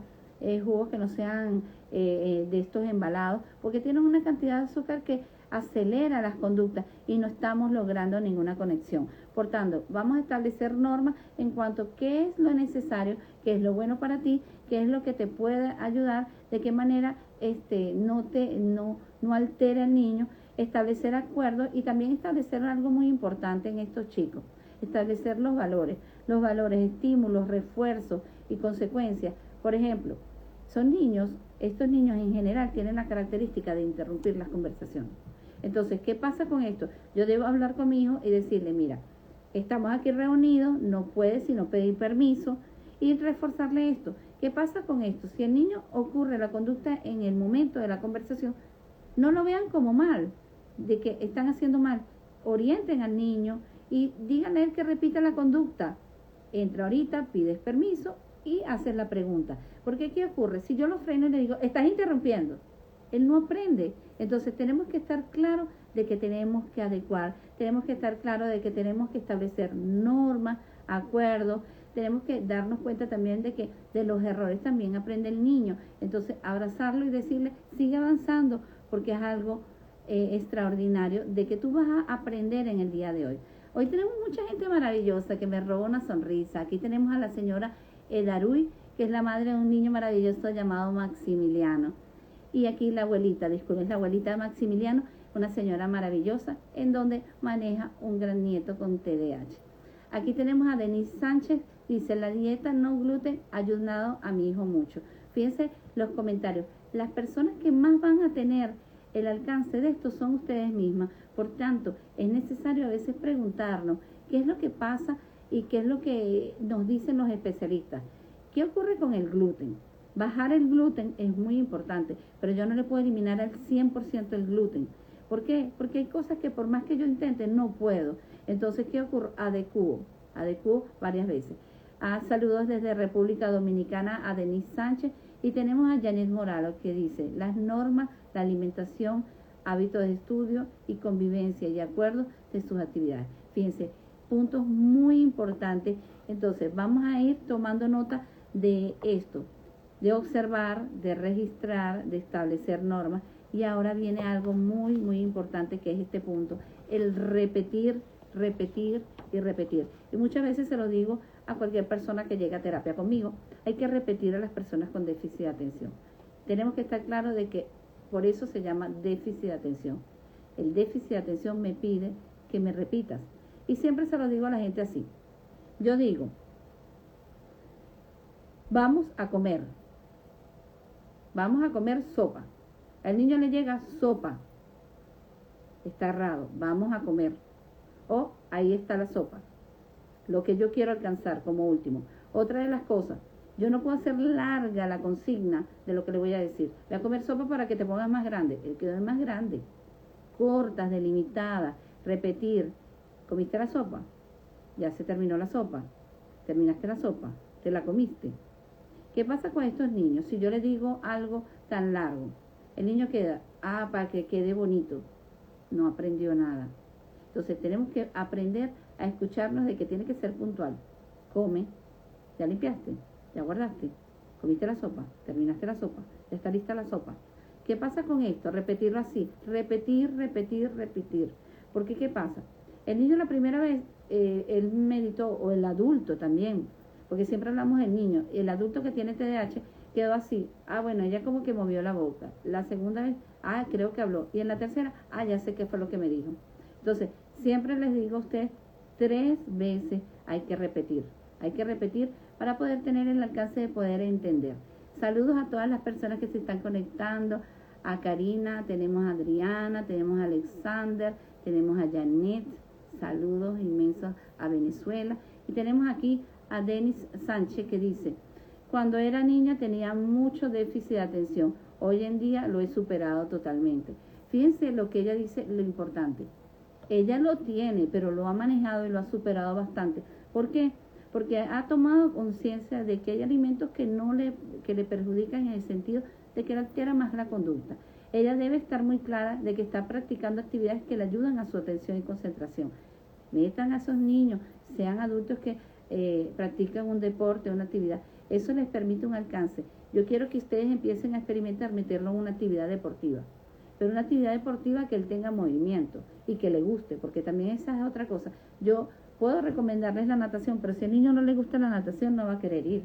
jugos que no sean de estos embalados, porque tienen una cantidad de azúcar que acelera las conductas y no estamos logrando ninguna conexión. Por tanto, vamos a establecer normas en cuanto a qué es lo necesario, qué es lo bueno para ti, qué es lo que te puede ayudar, de qué manera no altera al niño, establecer acuerdos y también establecer algo muy importante en estos chicos, establecer los valores, estímulos, refuerzos y consecuencias. Por ejemplo, estos niños en general tienen la característica de interrumpir las conversaciones. Entonces, ¿qué pasa con esto? Yo debo hablar con mi hijo y decirle, mira, estamos aquí reunidos, no puedes sino pedir permiso y reforzarle esto. ¿Qué pasa con esto? Si el niño ocurre la conducta en el momento de la conversación, no lo vean como mal, de que están haciendo mal. Orienten al niño y díganle a él que repita la conducta. Entra ahorita, pides permiso y haces la pregunta. Porque ¿qué ocurre? Si yo lo freno y le digo, estás interrumpiendo, él no aprende. Entonces tenemos que estar claros de que tenemos que adecuar, tenemos que estar claros de que tenemos que establecer normas, acuerdos, tenemos que darnos cuenta también de que de los errores también aprende el niño. Entonces abrazarlo y decirle, sigue avanzando, porque es algo extraordinario de que tú vas a aprender en el día de hoy. Hoy tenemos mucha gente maravillosa que me roba una sonrisa. Aquí tenemos a la señora Edaruy, que es la madre de un niño maravilloso llamado Maximiliano. Y aquí la abuelita, disculpen, la abuelita de Maximiliano, una señora maravillosa, en donde maneja un gran nieto con TDAH. Aquí tenemos a Denise Sánchez, dice, la dieta no gluten ha ayudado a mi hijo mucho. Fíjense los comentarios. Las personas que más van a tener el alcance de esto son ustedes mismas. Por tanto, es necesario a veces preguntarnos qué es lo que pasa y qué es lo que nos dicen los especialistas. ¿Qué ocurre con el gluten? Bajar el gluten es muy importante, pero yo no le puedo eliminar al 100% el gluten. ¿Por qué? Porque hay cosas que por más que yo intente no puedo. Entonces, ¿qué ocurre? Adecuo varias veces. Saludos desde República Dominicana a Denise Sánchez y tenemos a Janet Morales que dice, las normas, la alimentación, hábitos de estudio y convivencia y acuerdos de sus actividades. Fíjense, puntos muy importantes. Entonces, vamos a ir tomando nota de esto, de observar, de registrar, de establecer normas. Y ahora viene algo muy, muy importante que es este punto, el repetir y repetir. Y muchas veces se lo digo a cualquier persona que llega a terapia conmigo, hay que repetir a las personas con déficit de atención. Tenemos que estar claros de que por eso se llama déficit de atención. El déficit de atención me pide que me repitas. Y siempre se lo digo a la gente así. Yo digo, vamos a comer sopa. Al niño le llega sopa. Está errado, vamos a comer. O ahí está la sopa. Lo que yo quiero alcanzar como último. Otra de las cosas, yo no puedo hacer larga la consigna de lo que le voy a decir. Voy a comer sopa para que te pongas más grande. El que es más grande. Cortas, delimitadas, repetir. ¿Comiste la sopa? Ya se terminó la sopa. ¿Terminaste la sopa? ¿Te la comiste? ¿Qué pasa con estos niños? Si yo les digo algo tan largo, el niño queda, para que quede bonito. No aprendió nada. Entonces tenemos que aprender a escucharnos de que tiene que ser puntual. Come, ya limpiaste, ya guardaste, comiste la sopa, terminaste la sopa, ya está lista la sopa. ¿Qué pasa con esto? Repetirlo así, repetir, repetir, repetir. Porque ¿qué pasa? El niño la primera vez, él meditó, o el adulto también, porque siempre hablamos del niño, el adulto que tiene TDAH quedó así, bueno, ella como que movió la boca. La segunda vez, creo que habló. Y en la tercera, ya sé qué fue lo que me dijo. Entonces, siempre les digo a ustedes, 3 veces hay que repetir para poder tener el alcance de poder entender. Saludos a todas las personas que se están conectando, a Karina, tenemos a Adriana, tenemos a Alexander, tenemos a Janet, saludos inmensos a Venezuela, y tenemos aquí a Denis Sánchez que dice, cuando era niña tenía mucho déficit de atención, hoy en día lo he superado totalmente. Fíjense lo que ella dice, lo importante. Ella lo tiene, pero lo ha manejado y lo ha superado bastante. ¿Por qué? Porque ha tomado conciencia de que hay alimentos que le perjudican en el sentido de que altera más la conducta. Ella debe estar muy clara de que está practicando actividades que le ayudan a su atención y concentración. Metan a esos niños, sean adultos que practican un deporte, una actividad. Eso les permite un alcance. Yo quiero que ustedes empiecen a experimentar meterlo en una actividad deportiva. Pero una actividad deportiva que él tenga movimiento y que le guste, porque también esa es otra cosa. Yo puedo recomendarles la natación, pero si al niño no le gusta la natación no va a querer ir.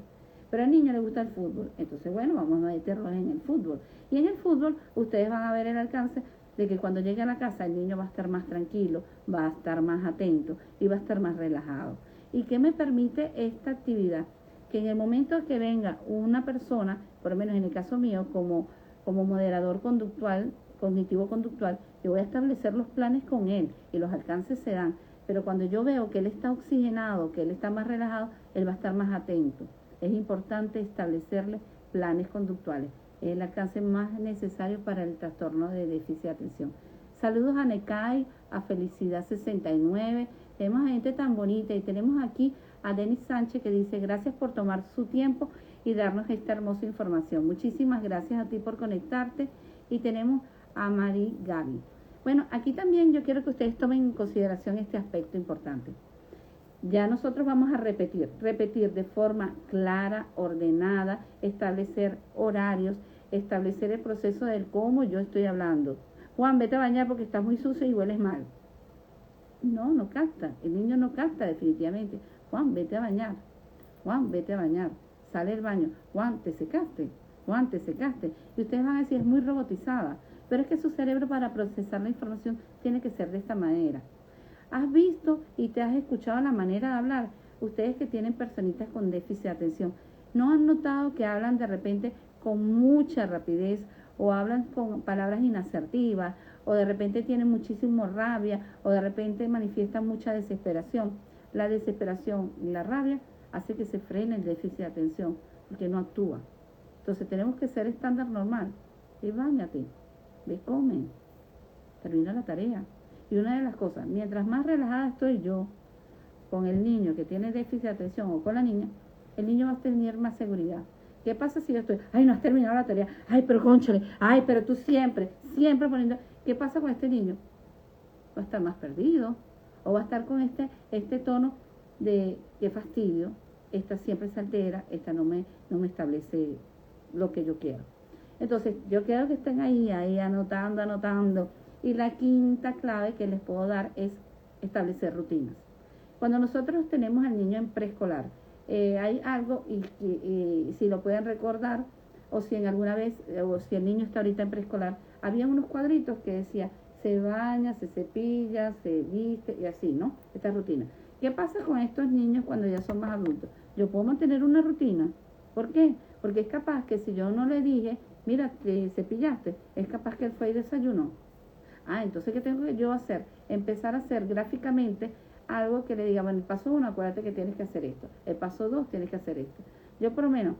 Pero al niño le gusta el fútbol, entonces bueno, vamos a meterlo en el fútbol. Y en el fútbol ustedes van a ver el alcance de que cuando llegue a la casa el niño va a estar más tranquilo, va a estar más atento y va a estar más relajado. ¿Y qué me permite esta actividad? Que en el momento que venga una persona, por lo menos en el caso mío, como moderador conductual, cognitivo-conductual, yo voy a establecer los planes con él y los alcances se dan. Pero cuando yo veo que él está oxigenado, que él está más relajado, él va a estar más atento. Es importante establecerle planes conductuales. Es el alcance más necesario para el trastorno de déficit de atención. Saludos a Necay, a Felicidad 69. Tenemos a gente tan bonita y tenemos aquí a Denis Sánchez que dice gracias por tomar su tiempo y darnos esta hermosa información. Muchísimas gracias a ti por conectarte. Y tenemos a Mari Gaby. Bueno, aquí también yo quiero que ustedes tomen en consideración este aspecto importante. Ya nosotros vamos a repetir de forma clara, ordenada, establecer horarios, establecer el proceso del cómo yo estoy hablando. Juan, vete a bañar porque estás muy sucio y hueles mal. No capta, el niño no capta definitivamente. Juan, vete a bañar. Juan, vete a bañar. Sale del baño. Juan, te secaste. Juan, te secaste. Y ustedes van a decir, es muy robotizada. Pero es que su cerebro para procesar la información tiene que ser de esta manera. ¿Has visto y te has escuchado la manera de hablar? Ustedes que tienen personitas con déficit de atención, ¿no han notado que hablan de repente con mucha rapidez o hablan con palabras inasertivas o de repente tienen muchísimo rabia o de repente manifiestan mucha desesperación? La desesperación y la rabia hace que se frene el déficit de atención porque no actúa. Entonces tenemos que ser estándar normal. Y báñate, ve, come, termina la tarea. Y una de las cosas, mientras más relajada estoy yo con el niño que tiene déficit de atención o con la niña, el niño va a tener más seguridad. ¿Qué pasa si yo estoy, no has terminado la tarea, pero cónchale, pero tú siempre poniendo, ¿qué pasa con este niño? Va a estar más perdido o va a estar con este tono de qué fastidio, esta siempre se altera, esta no me establece lo que yo quiero. Entonces, yo quiero que estén ahí anotando. Y la quinta clave que les puedo dar es establecer rutinas. Cuando nosotros tenemos al niño en preescolar, hay algo, y si lo pueden recordar, o si en alguna vez, o si el niño está ahorita en preescolar, había unos cuadritos que decía, se baña, se cepilla, se viste, y así, ¿no? Esta rutina. ¿Qué pasa con estos niños cuando ya son más adultos? Yo puedo mantener una rutina. ¿Por qué? Porque es capaz que si yo no le dije, mira, te cepillaste, es capaz que él fue y desayunó. Entonces, ¿qué tengo yo hacer? Empezar a hacer gráficamente algo que le diga, bueno, el paso 1, acuérdate que tienes que hacer esto. El paso 2, tienes que hacer esto. Yo por lo menos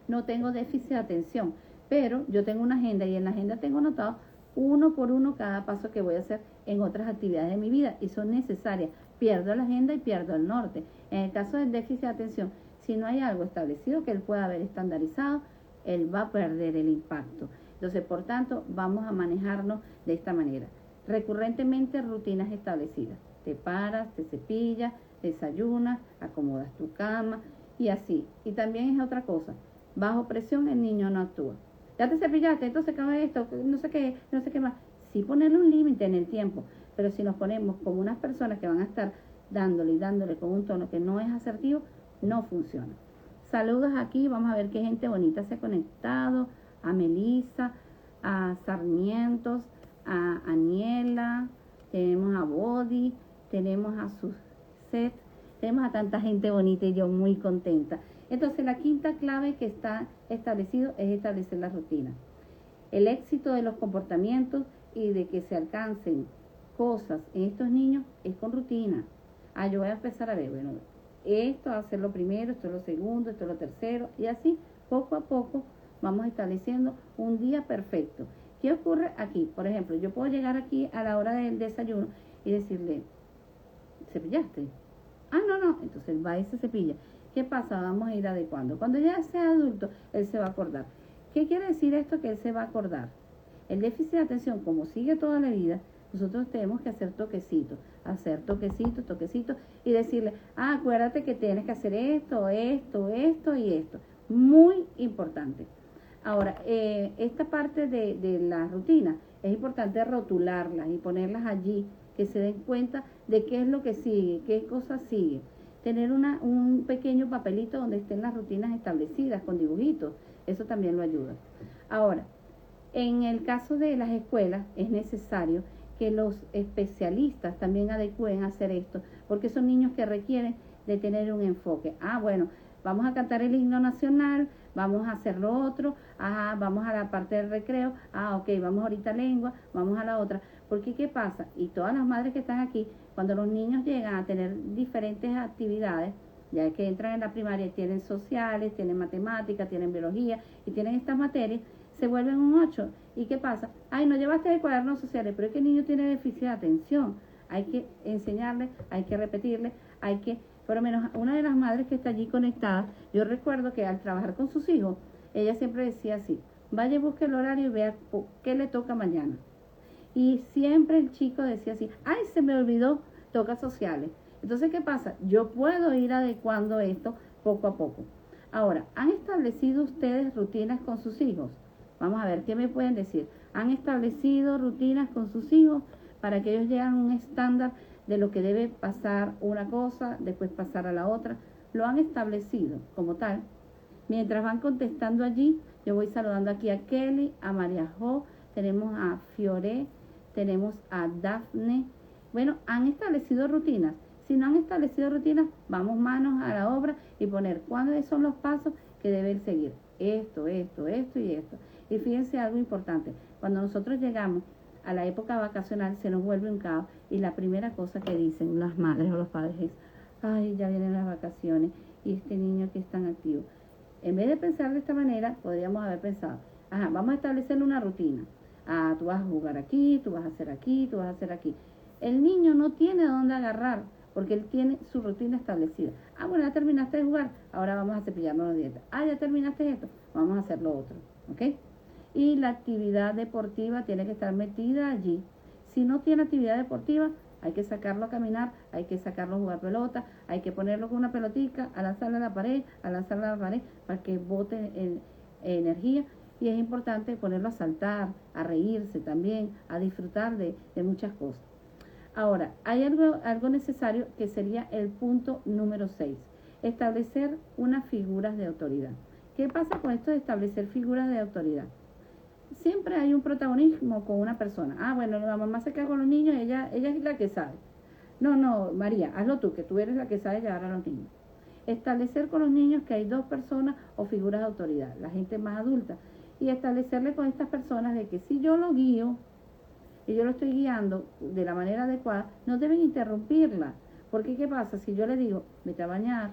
no tengo déficit de atención, pero yo tengo una agenda y en la agenda tengo anotado uno por uno cada paso que voy a hacer en otras actividades de mi vida y son necesarias. Pierdo la agenda y pierdo el norte. En el caso del déficit de atención, si no hay algo establecido que él pueda haber estandarizado, él va a perder el impacto. Entonces, por tanto, vamos a manejarnos de esta manera. recurrentemente rutinas establecidas. Te paras, te cepillas, desayunas, acomodas tu cama y así. Y también es otra cosa, bajo presión el niño no actúa. Ya te cepillaste, entonces cabe esto, no sé qué más. Sí ponerle un límite en el tiempo, pero si nos ponemos como unas personas que van a estar dándole y dándole con un tono que no es asertivo, no funciona. Saludos aquí, vamos a ver qué gente bonita se ha conectado, a Melissa, a Sarmientos, a Aniela, tenemos a Body, tenemos a Suset, tenemos a tanta gente bonita y yo muy contenta. Entonces la quinta clave que está establecido es establecer la rutina. El éxito de los comportamientos y de que se alcancen cosas en estos niños es con rutina. Yo voy a empezar a ver, bueno, esto va a ser lo primero, esto es lo segundo, esto es lo tercero, y así poco a poco vamos estableciendo un día perfecto. ¿Qué ocurre aquí? Por ejemplo, yo puedo llegar aquí a la hora del desayuno y decirle, ¿cepillaste? No, entonces va y se cepilla. ¿Qué pasa? Vamos a ir adecuando. Cuando ya sea adulto, él se va a acordar. ¿Qué quiere decir esto? Que él se va a acordar. El déficit de atención, como sigue toda la vida, nosotros tenemos que hacer toquecitos, y decirle, acuérdate que tienes que hacer esto y esto. Muy importante. Ahora, esta parte de la rutina, es importante rotularlas y ponerlas allí, que se den cuenta de qué es lo que sigue, qué cosas sigue. Tener un pequeño papelito donde estén las rutinas establecidas con dibujitos, eso también lo ayuda. Ahora, en el caso de las escuelas es necesario que los especialistas también adecúen a hacer esto, porque son niños que requieren de tener un enfoque. Bueno, vamos a cantar el himno nacional, vamos a hacer lo otro, vamos a la parte del recreo, ok, vamos ahorita a lengua, vamos a la otra. Porque ¿qué pasa? Y todas las madres que están aquí, cuando los niños llegan a tener diferentes actividades, ya que entran en la primaria y tienen sociales, tienen matemáticas, tienen biología y tienen estas materias, se vuelven un 8. ¿Y qué pasa? No llevaste el cuaderno sociales, pero es que el niño tiene déficit de atención. Hay que enseñarle, hay que repetirle, por lo menos una de las madres que está allí conectada, yo recuerdo que al trabajar con sus hijos, ella siempre decía así, vaya y busque el horario y vea qué le toca mañana. Y siempre el chico decía así, se me olvidó, toca sociales. Entonces, ¿qué pasa? Yo puedo ir adecuando esto poco a poco. Ahora, ¿han establecido ustedes rutinas con sus hijos? Vamos a ver, ¿qué me pueden decir? ¿Han establecido rutinas con sus hijos para que ellos lleguen a un estándar de lo que debe pasar una cosa, después pasar a la otra? Lo han establecido como tal. Mientras van contestando allí, yo voy saludando aquí a Kelly, a María Jo, tenemos a Fiore, tenemos a Dafne. Bueno, ¿han establecido rutinas? Si no han establecido rutinas, vamos manos a la obra y poner cuáles son los pasos que deben seguir. Esto y esto. Y fíjense algo importante, cuando nosotros llegamos a la época vacacional se nos vuelve un caos y la primera cosa que dicen las madres o los padres es, ya vienen las vacaciones y este niño que es tan activo. En vez de pensar de esta manera, podríamos haber pensado, vamos a establecerle una rutina. Tú vas a jugar aquí, tú vas a hacer aquí, tú vas a hacer aquí. El niño no tiene dónde agarrar porque él tiene su rutina establecida. Bueno, ya terminaste de jugar, ahora vamos a cepillarnos los dientes. Ya terminaste esto, vamos a hacer lo otro, ¿ok? Y la actividad deportiva tiene que estar metida allí. Si no tiene actividad deportiva, hay que sacarlo a caminar, hay que sacarlo a jugar pelota, hay que ponerlo con una pelotica, a lanzarla a la pared, para que bote energía. Y es importante ponerlo a saltar, a reírse también, a disfrutar de muchas cosas. Ahora, hay algo necesario que sería el punto número 6. Establecer unas figuras de autoridad. ¿Qué pasa con esto de establecer figuras de autoridad? Siempre hay un protagonismo con una persona. Bueno, la mamá se queda con los niños, ella es la que sabe. No, María, hazlo tú, que tú eres la que sabe llevar a los niños. Establecer con los niños que hay 2 personas o figuras de autoridad, la gente más adulta. Y establecerle con estas personas de que si yo lo guío, y yo lo estoy guiando de la manera adecuada, no deben interrumpirla. Porque ¿qué pasa? Si yo le digo, vete a bañar,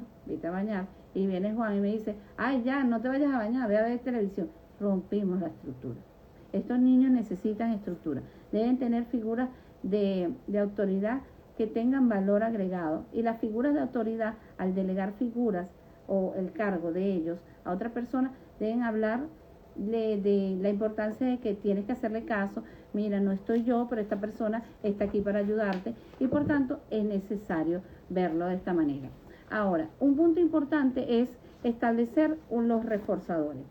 y viene Juan y me dice, ya, no te vayas a bañar, ve a ver televisión. Rompimos la estructura. Estos niños necesitan estructura. Deben tener figuras de autoridad que tengan valor agregado. Y las figuras de autoridad, al delegar figuras o el cargo de ellos a otra persona, deben hablar de la importancia de que tienes que hacerle caso. Mira, no estoy yo, pero esta persona está aquí para ayudarte y por tanto es necesario verlo de esta manera. Ahora, un punto importante es establecer los reforzadores.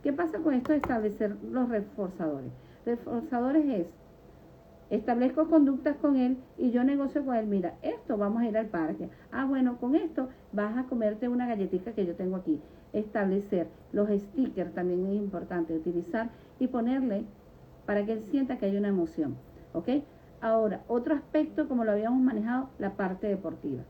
¿Qué pasa con esto de establecer los reforzadores? Reforzadores es, establezco conductas con él y yo negocio con él. Mira, esto vamos a ir al parque. Ah, bueno, con esto vas a comerte una galletita que yo tengo aquí. Establecer los stickers también es importante utilizar y ponerle para que él sienta que hay una emoción. ¿Ok? Ahora, otro aspecto, como lo habíamos manejado, la parte deportiva.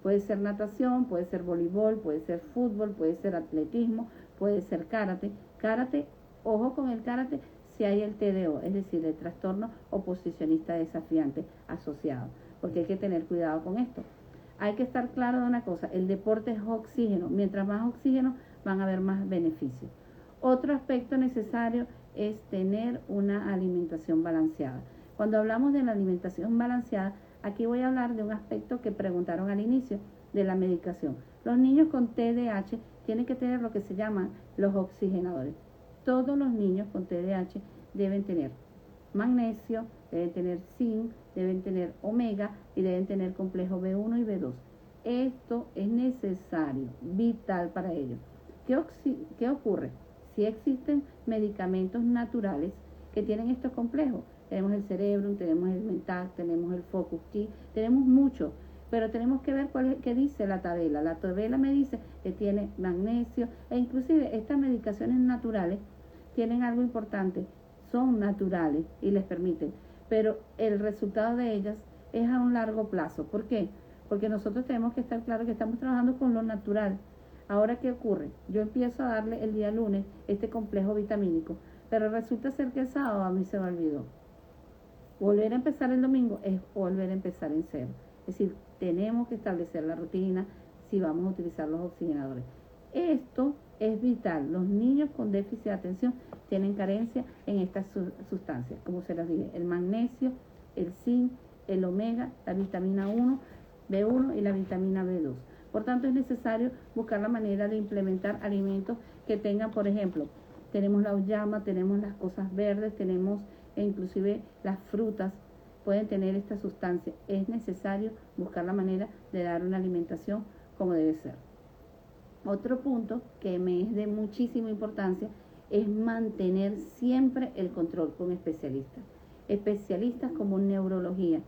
Puede ser natación, puede ser voleibol, puede ser fútbol, puede ser atletismo, puede ser karate. Karate, ojo con el karate, si hay el TDO, es decir, el trastorno oposicionista desafiante asociado, porque hay que tener cuidado con esto. Hay que estar claro de una cosa, el deporte es oxígeno, mientras más oxígeno van a haber más beneficios. Otro aspecto necesario es tener una alimentación balanceada. Cuando hablamos de la alimentación balanceada, aquí voy a hablar de un aspecto que preguntaron al inicio de la medicación. Los niños con TDAH tienen que tener lo que se llaman los oxigenadores. Todos los niños con TDAH deben tener magnesio, deben tener zinc, deben tener omega y deben tener complejo B1 y B2. Esto es necesario, vital para ellos. ¿Qué ocurre? Si existen medicamentos naturales que tienen estos complejos, tenemos el Cerebrum, tenemos el Mentac, tenemos el Focus Key, tenemos mucho, pero tenemos que ver qué dice la tabela. La tabela me dice que tiene magnesio e inclusive estas medicaciones naturales tienen algo importante, son naturales y les permiten, pero el resultado de ellas es a un largo plazo. ¿Por qué? Porque nosotros tenemos que estar claros que estamos trabajando con lo natural. Ahora, ¿qué ocurre? Yo empiezo a darle el día lunes este complejo vitamínico, pero resulta ser que el sábado a mí se me olvidó. Volver a empezar el domingo es volver a empezar en cero. Es decir, tenemos que establecer la rutina si vamos a utilizar los oxigenadores. Esto es vital. Los niños con déficit de atención tienen carencia en estas sustancias, como se les dije, el magnesio, el zinc, el omega, la vitamina 1, B1 y la vitamina B2. Por tanto, es necesario buscar la manera de implementar alimentos que tengan, por ejemplo, tenemos la auyama, tenemos las cosas verdes, tenemos inclusive las frutas, pueden tener esta sustancia. Es necesario buscar la manera de dar una alimentación como debe ser. Otro punto que me es de muchísima importancia es mantener siempre el control con especialistas. Especialistas como neurología.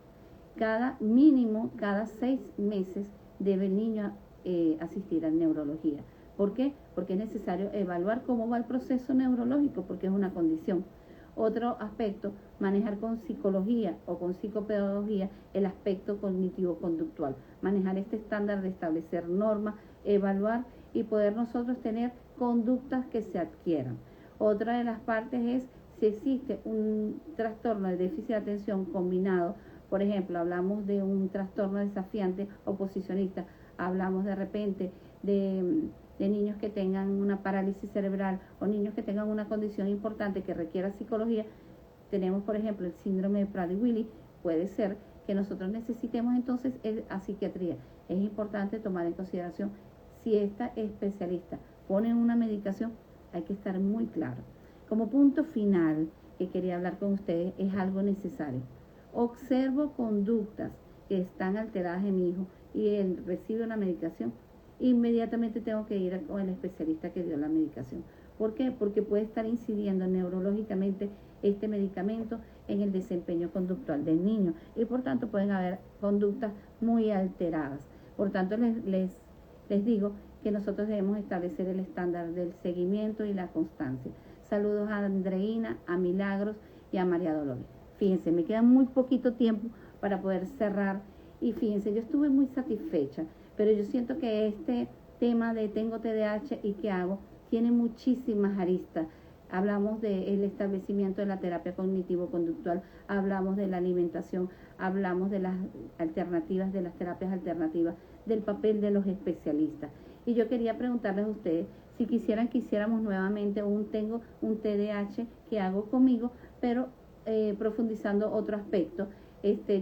Cada 6 meses debe el niño asistir a neurología. ¿Por qué? Porque es necesario evaluar cómo va el proceso neurológico, porque es una condición. Otro aspecto, manejar con psicología o con psicopedagogía el aspecto cognitivo-conductual. Manejar este estándar de establecer normas, evaluar y poder nosotros tener conductas que se adquieran. Otra de las partes es si existe un trastorno de déficit de atención combinado. Por ejemplo, hablamos de un trastorno desafiante oposicionista, hablamos de repente de niños que tengan una parálisis cerebral o niños que tengan una condición importante que requiera psicología. Tenemos, por ejemplo, el síndrome de Prader-Willi. Puede ser que nosotros necesitemos entonces a psiquiatría. Es importante tomar en consideración si esta especialista pone una medicación, hay que estar muy claro. Como punto final que quería hablar con ustedes, es algo necesario. Observo conductas que están alteradas en mi hijo y él recibe una medicación, inmediatamente tengo que ir con el especialista que dio la medicación. ¿Por qué? Porque puede estar incidiendo neurológicamente este medicamento en el desempeño conductual del niño y por tanto pueden haber conductas muy alteradas. Por tanto, les digo que nosotros debemos establecer el estándar del seguimiento y la constancia. Saludos a Andreina, a Milagros y a María Dolores. Fíjense, me queda muy poquito tiempo para poder cerrar y fíjense, yo estuve muy satisfecha, pero yo siento que este tema de tengo TDAH y qué hago tiene muchísimas aristas. Hablamos del establecimiento de la terapia cognitivo-conductual, hablamos de la alimentación, hablamos de las alternativas, de las terapias alternativas, del papel de los especialistas. Y yo quería preguntarles a ustedes si quisieran que hiciéramos nuevamente tengo un TDAH, ¿qué hago conmigo? Pero profundizando otro aspecto.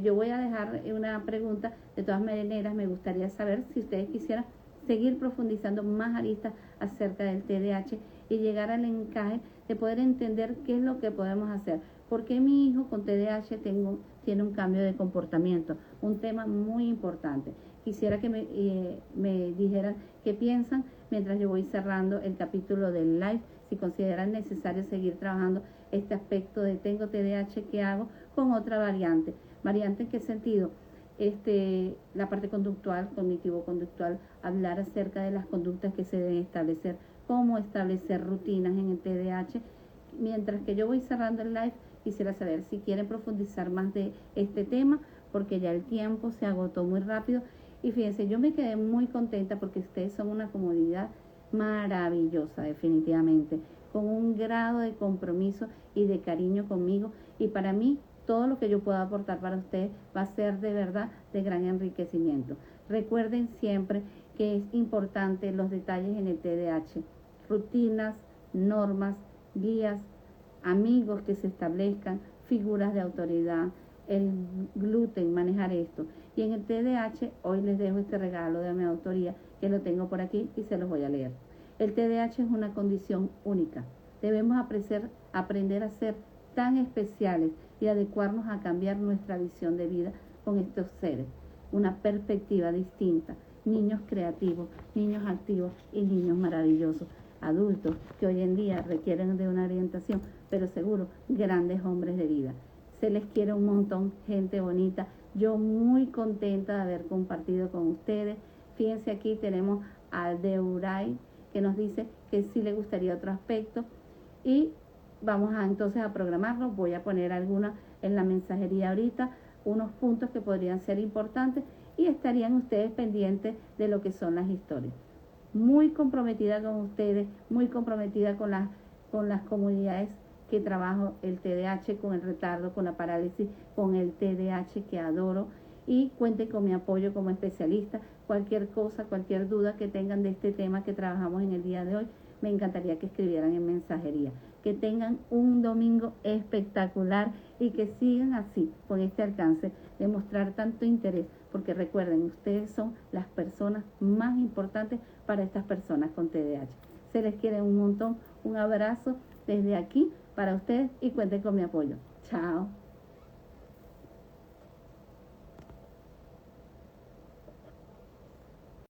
Yo voy a dejar una pregunta, de todas maneras me gustaría saber si ustedes quisieran seguir profundizando más aristas acerca del TDAH y llegar al encaje de poder entender qué es lo que podemos hacer. ¿Por qué mi hijo con TDAH tiene un cambio de comportamiento? Un tema muy importante. Quisiera que me dijeran qué piensan mientras yo voy cerrando el capítulo del live, si consideran necesario seguir trabajando este aspecto de tengo TDAH, ¿qué hago? Con otra variante. ¿Variante en qué sentido? La parte conductual, cognitivo-conductual, hablar acerca de las conductas que se deben establecer, cómo establecer rutinas en el TDAH. Mientras que yo voy cerrando el live, quisiera saber si quieren profundizar más de este tema, porque ya el tiempo se agotó muy rápido. Y fíjense, yo me quedé muy contenta porque ustedes son una comunidad maravillosa, definitivamente, con un grado de compromiso y de cariño conmigo. Y para mí, todo lo que yo pueda aportar para ustedes va a ser de verdad de gran enriquecimiento. Recuerden siempre que es importante los detalles en el TDAH, rutinas, normas, guías, amigos que se establezcan, figuras de autoridad, el gluten, manejar esto. Y en el TDAH, hoy les dejo este regalo de mi autoría, que lo tengo por aquí y se los voy a leer. El TDAH es una condición única. Debemos aprender a ser tan especiales y adecuarnos a cambiar nuestra visión de vida con estos seres. Una perspectiva distinta. Niños creativos, niños activos y niños maravillosos. Adultos que hoy en día requieren de una orientación, pero seguro grandes hombres de vida. Se les quiere un montón, gente bonita. Yo muy contenta de haber compartido con ustedes. Fíjense, aquí tenemos a Deuray, que nos dice que sí le gustaría otro aspecto. Y vamos entonces a programarlo. Voy a poner alguna en la mensajería ahorita, unos puntos que podrían ser importantes y estarían ustedes pendientes de lo que son las historias. Muy comprometida con ustedes, muy comprometida con las comunidades que trabajo, el TDAH, con el retardo, con la parálisis, con el TDAH que adoro, y cuenten con mi apoyo como especialista. Cualquier cosa, cualquier duda que tengan de este tema que trabajamos en el día de hoy, me encantaría que escribieran en mensajería. Que tengan un domingo espectacular y que sigan así, con este alcance de mostrar tanto interés, porque recuerden, ustedes son las personas más importantes para estas personas con TDAH. Se les quiere un montón, un abrazo desde aquí para ustedes y cuenten con mi apoyo. Chao.